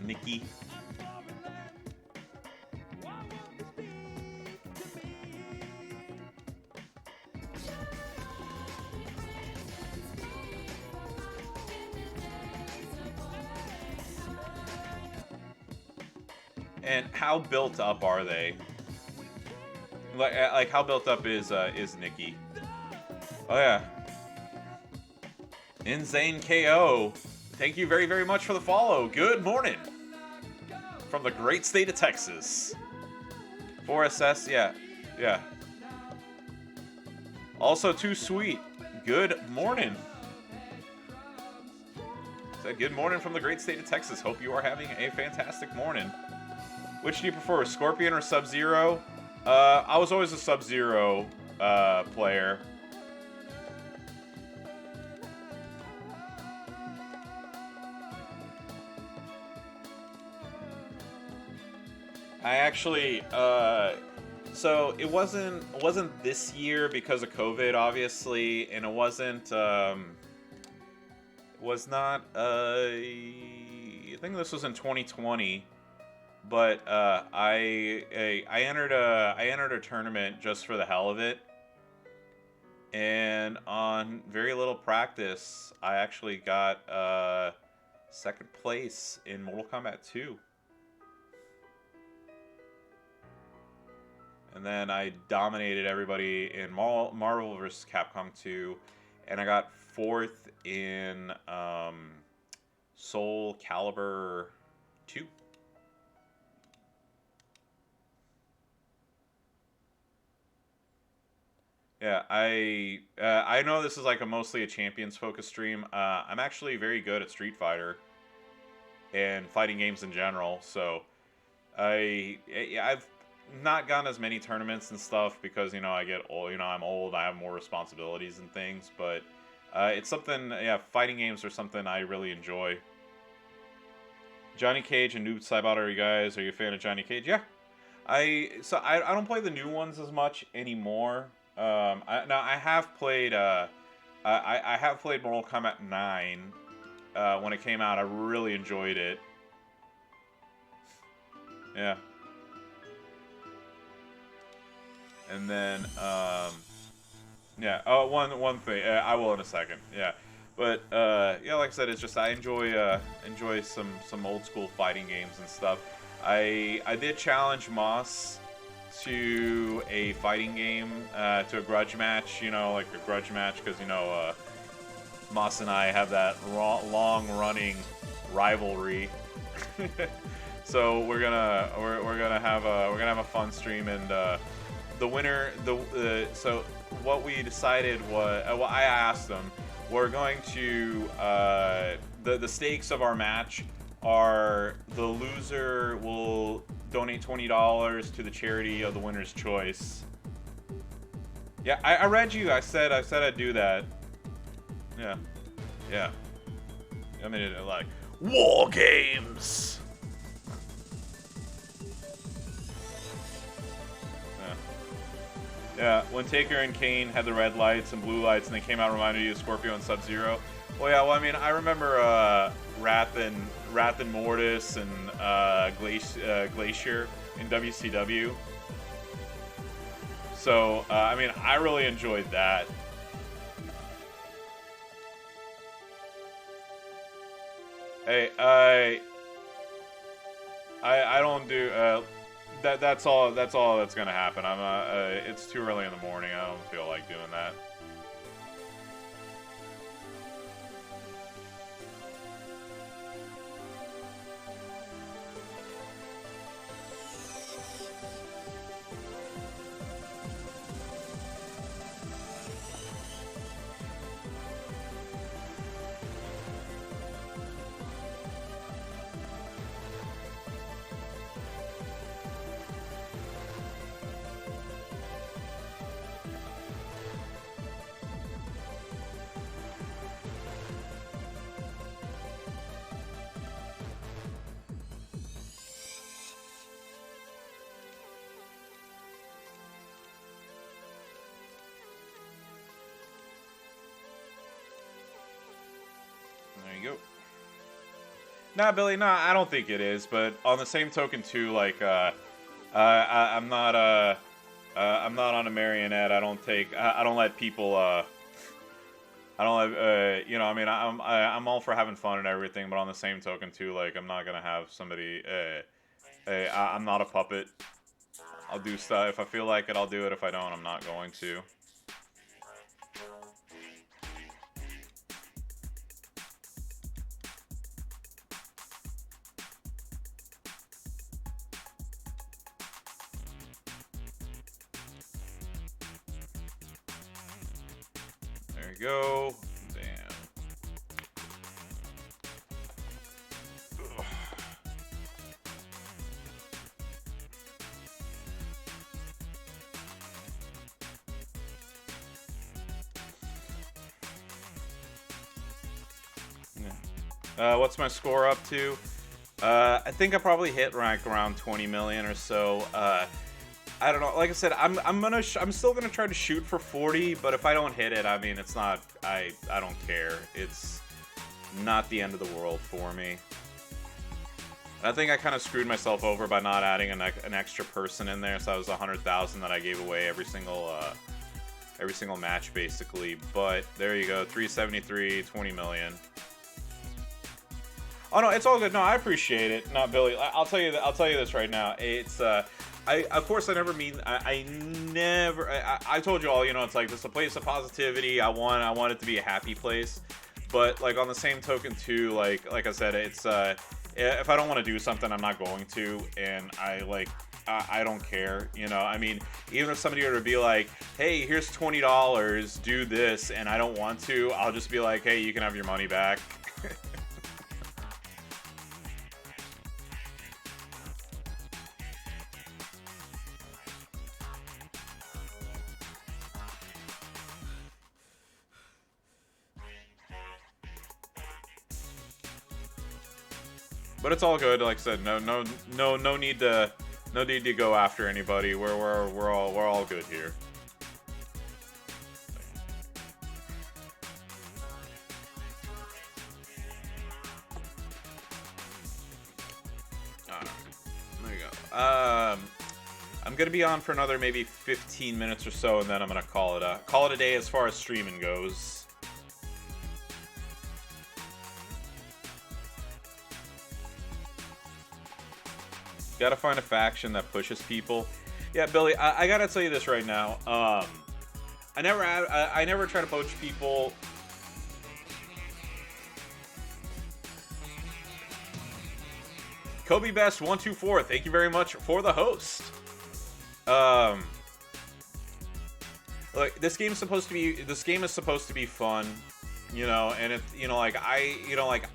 Nikki? And how built up are they? Like how built up is Nikki? Oh yeah. Insane KO. Thank you very, very much for the follow. Good morning. From the great state of Texas. 4SS, yeah. Also too sweet. Good morning. Said good morning from the great state of Texas. Hope you are having a fantastic morning. Which do you prefer, Scorpion or Sub-Zero? I was always a Sub-Zero player. I actually, so it wasn't this year because of COVID, obviously, and it wasn't, was not, I think this was in 2020. But I entered a tournament just for the hell of it, and on very little practice, I actually got second place in Mortal Kombat 2, and then I dominated everybody in Marvel vs. Capcom 2, and I got fourth in Soul Calibur 2. Yeah, I know this is like mostly a champions focused stream. I'm actually very good at Street Fighter and fighting games in general. So I've not gone as many tournaments and stuff because I get old. I'm old. I have more responsibilities and things. But it's something. Yeah, fighting games are something I really enjoy. Johnny Cage and Noob Saibot, are you a fan of Johnny Cage? Yeah, I don't play the new ones as much anymore. I have played I have played Mortal Kombat 9 when it came out. I really enjoyed it. Yeah. And then yeah. Oh, one thing. I will in a second. Yeah. But yeah, like I said, it's just I enjoy some old school fighting games and stuff. I did challenge Moss to a fighting game, to a grudge match, like a grudge match, because Moss and I have that long-running rivalry. So we're gonna have a fun stream, and the winner, so what we decided was, well, I asked them, we're going to the stakes of our match are the loser will donate $20 to the charity of the winner's choice. Yeah, I read you. I said I'd do that. Yeah. I mean, like war games. Yeah. When Taker and Kane had the red lights and blue lights, and they came out, reminded you of Scorpio and Sub-Zero. Well, yeah. Well, I mean, I remember Wrath and Mortis and Glacier in WCW. So, I mean, I really enjoyed that. Hey, I don't do that's all that's gonna happen. It's too early in the morning. I don't feel like doing that. There you go. Nah, Billy, nah, I don't think it is. But on the same token, too, like, I'm not on a marionette. I don't let people, I don't let, you know, I mean, I'm all for having fun and everything. But on the same token, too, like, I'm not gonna have somebody, I'm not a puppet. I'll do stuff. If I feel like it, I'll do it. If I don't, I'm not going to. There you go. Damn. Ugh. Yeah. What's my score up to? I think I probably hit like around 20 million or so. I don't know. Like I said, I'm still gonna try to shoot for 40, but if I don't hit it, I mean, it's not. I don't care. It's not the end of the world for me. I think I kind of screwed myself over by not adding an extra person in there. So that was 100,000 that I gave away every single match basically. But there you go, 373, 20 million. Oh no, it's all good. No, I appreciate it. Not Billy. I'll tell you this right now. It's of course I never mean I told you all, you know, it's like this is a place of positivity. I want it to be a happy place. But like on the same token too, like I said, it's if I don't want to do something, I'm not going to, and I don't care, you know. I mean, even if somebody were to be like, hey, here's $20, do this, and I don't want to, I'll just be like, hey, you can have your money back. But it's all good. Like I said, no need to go after anybody. We're all good here. There you go. I'm gonna be on for another maybe 15 minutes or so, and then I'm gonna call it a day as far as streaming goes. Gotta find a faction that pushes people. Yeah, Billy, I gotta tell you this right now. I never try to poach people. Kobe Best 124, thank you very much for the host. Like this game is supposed to be fun, you know, and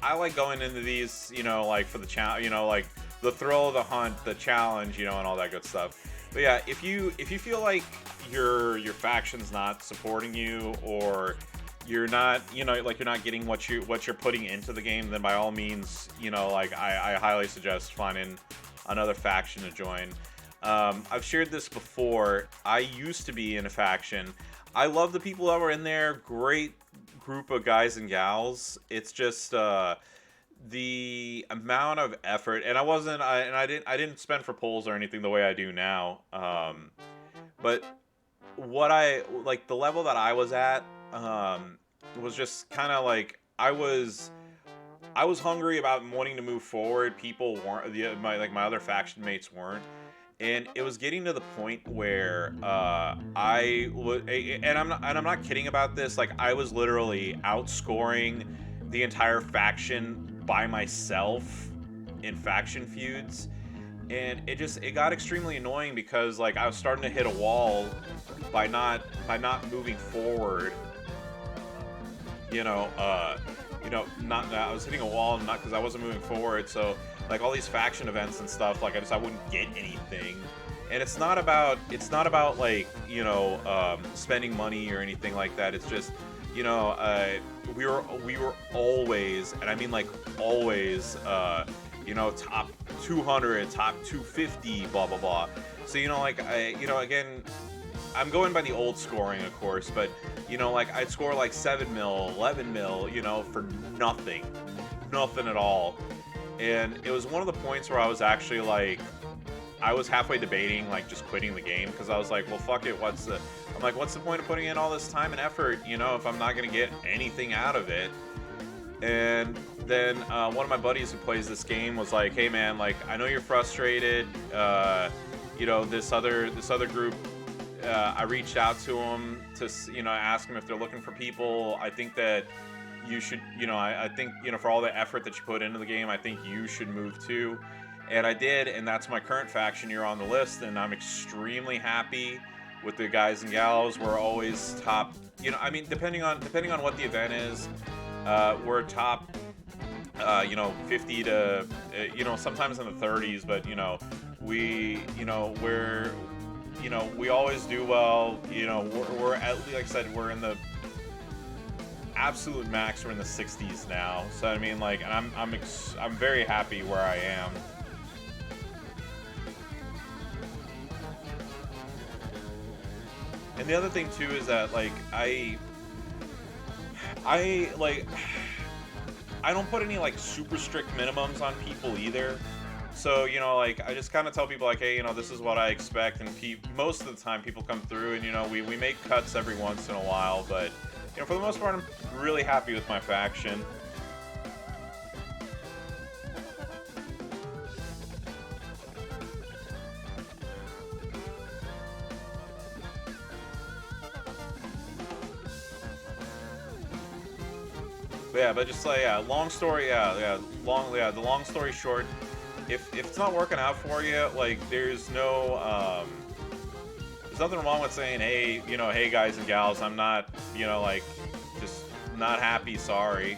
I like going into these, you know, like for the challenge, you know, like the thrill of the hunt, the challenge, you know, and all that good stuff. But yeah, if you feel like your faction's not supporting you, or you're not, you know, like you're not getting what you're putting into the game, then by all means, you know, like I highly suggest finding another faction to join. I've shared this before. I used to be in a faction. I love the people that were in there. Great group of guys and gals. It's just the amount of effort, and I didn't spend for polls or anything the way I do now. But what I like, the level that I was at was just kind of like I was hungry about wanting to move forward. People weren't, my other faction mates weren't, And it was getting to the point where and I'm not kidding about this. Like, I was literally outscoring the entire faction by myself in faction feuds, and it got extremely annoying because, like, I was starting to hit a wall by not moving forward. Not I was hitting a wall, not because I wasn't moving forward. So, like, all these faction events and stuff, like, I wouldn't get anything. And it's not about like, spending money or anything like that. It's just, we were always, and I mean like always, top 200, top 250, blah blah blah. So, again, I'm going by the old scoring, of course, but like, I'd score like 7 mil, 11 mil, for nothing at all. And it was one of the points where I was actually like, I was halfway debating like just quitting the game, because I was like, well, fuck it, what's the point of putting in all this time and effort, if I'm not gonna get anything out of it? And then one of my buddies who plays this game was like, hey man, like, I know you're frustrated, this other group, I reached out to them to ask them if they're looking for people. I think that you should, I think, for all the effort that you put into the game, I think you should move too. And I did, and that's my current faction. You're on the list, and I'm extremely happy with the guys and gals. We're always top, depending on what the event is, we're top, 50 to, sometimes in the 30s, but, we always do well. We're like I said, we're in the absolute max. We're in the 60s now. So I mean, like, and I'm very happy where I am. And the other thing too is that, like, I don't put any like super strict minimums on people either. So, like, I just kind of tell people, like, hey, this is what I expect, and most of the time people come through, and, we make cuts every once in a while, but, for the most part, I'm really happy with my faction. But yeah, but just like, the long story short, if it's not working out for you, like, there's nothing wrong with saying, hey, hey guys and gals, I'm not, like, just not happy, sorry.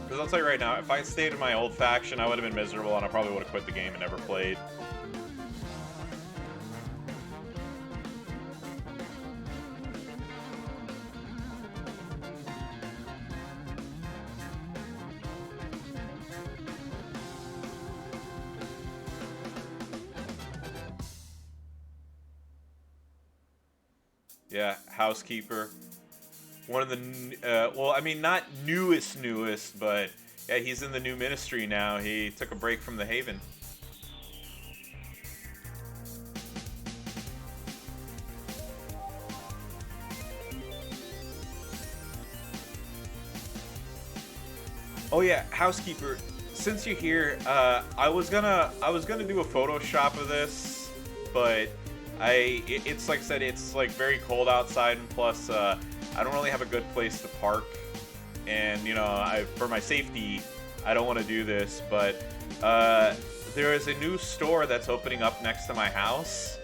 Because I'll tell you right now, if I stayed in my old faction, I would have been miserable, and I probably would have quit the game and never played. Yeah, Housekeeper. One of the, not newest, but yeah, he's in the new ministry now. He took a break from the Haven. Oh yeah, Housekeeper. Since you're here, I was gonna do a Photoshop of this, but it's like I said, it's like very cold outside, and plus I don't really have a good place to park, and for my safety, I don't want to do this, but there is a new store that's opening up next to my house,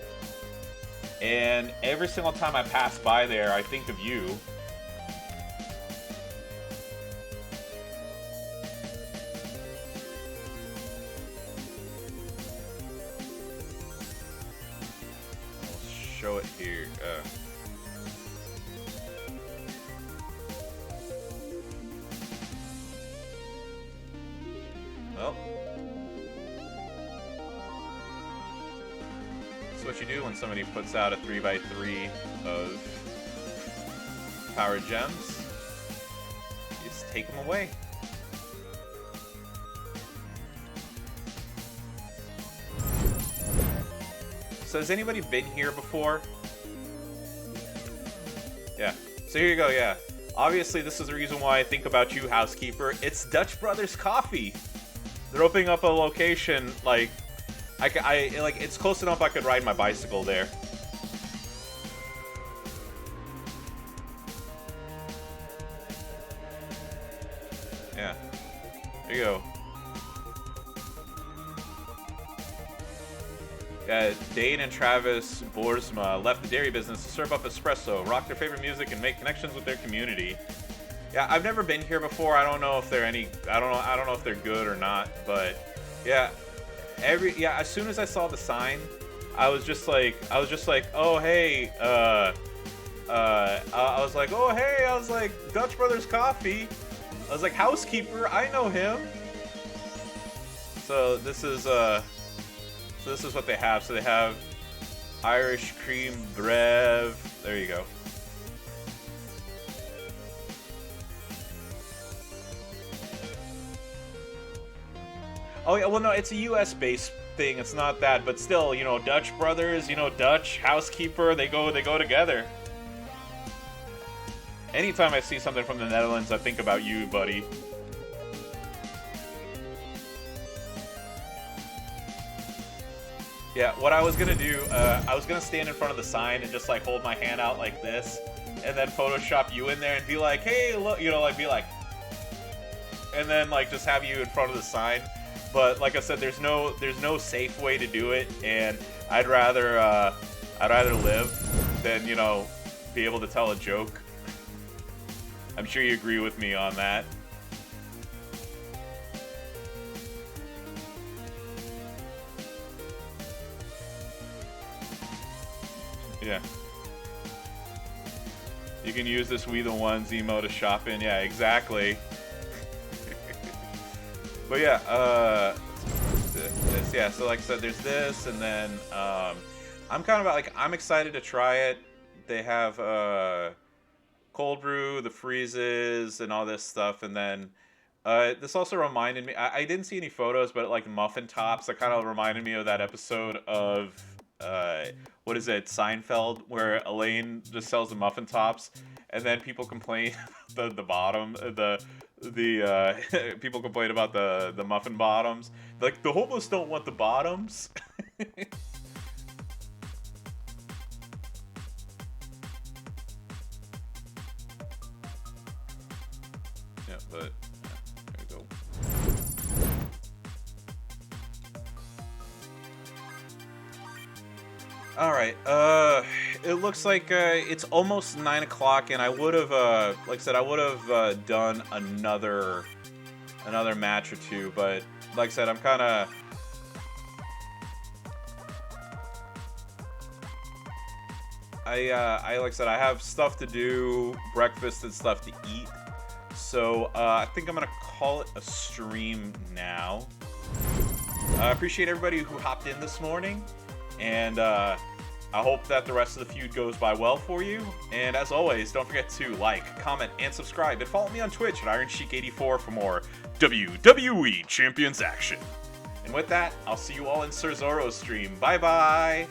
and every single time I pass by there, I think of you. Show it here. Well, that's what you do when somebody puts out a 3x3 of power gems. You just take them away. So has anybody been here before? Yeah. So here you go, yeah. Obviously, this is the reason why I think about you, housekeeper. It's Dutch Brothers Coffee. They're opening up a location, like, like, it's close enough I could ride my bicycle there. Yeah. There you go. Dane and Travis Boersma left the dairy business to serve up espresso, rock their favorite music, and make connections with their community. Yeah, I've never been here before. I don't know if they're I don't know if they're good or not. But yeah, as soon as I saw the sign, I was just like, oh hey, I was like, oh hey, I was like, Dutch Brothers Coffee. I was like, housekeeper, I know him. So this is what they have. So they have Irish cream brev. There you go. Oh yeah, well no, it's a US based thing. It's not that, but still, you know, Dutch Brothers, you know, Dutch housekeeper, they go together. Anytime I see something from the Netherlands, I think about you, buddy. Yeah, what I was gonna do, I was gonna stand in front of the sign and just like hold my hand out like this, and then Photoshop you in there and be like, hey, look, you know, like be like, and then like just have you in front of the sign. But like I said, there's no safe way to do it, and I'd rather live than, you know, be able to tell a joke. I'm sure you agree with me on that. Yeah. You can use this We the Ones emo to shop in. Yeah, exactly. But yeah, this, yeah, so like I said, there's this, and then I'm kind of like, I'm excited to try it. They have cold brew, the freezes, and all this stuff, and then this also reminded me, I didn't see any photos, but like muffin tops, that kind of reminded me of that episode of what is it, Seinfeld, where Elaine just sells the muffin tops, and then people complain the bottom, the people complain about the muffin bottoms. Like, the hobos don't want the bottoms. Yeah, but there we go. All right. It looks like it's almost 9 o'clock, and I would have, like I said, I would have done another match or two, but like I said, I'm kind of. I like I said, I have stuff to do, breakfast and stuff to eat, so I think I'm gonna call it a stream now. I appreciate everybody who hopped in this morning, and I hope that the rest of the feud goes by well for you. And as always, don't forget to like, comment, and subscribe, and follow me on Twitch at IronSheik84 for more WWE Champions action. And with that, I'll see you all in Sir Zoro's stream. Bye bye.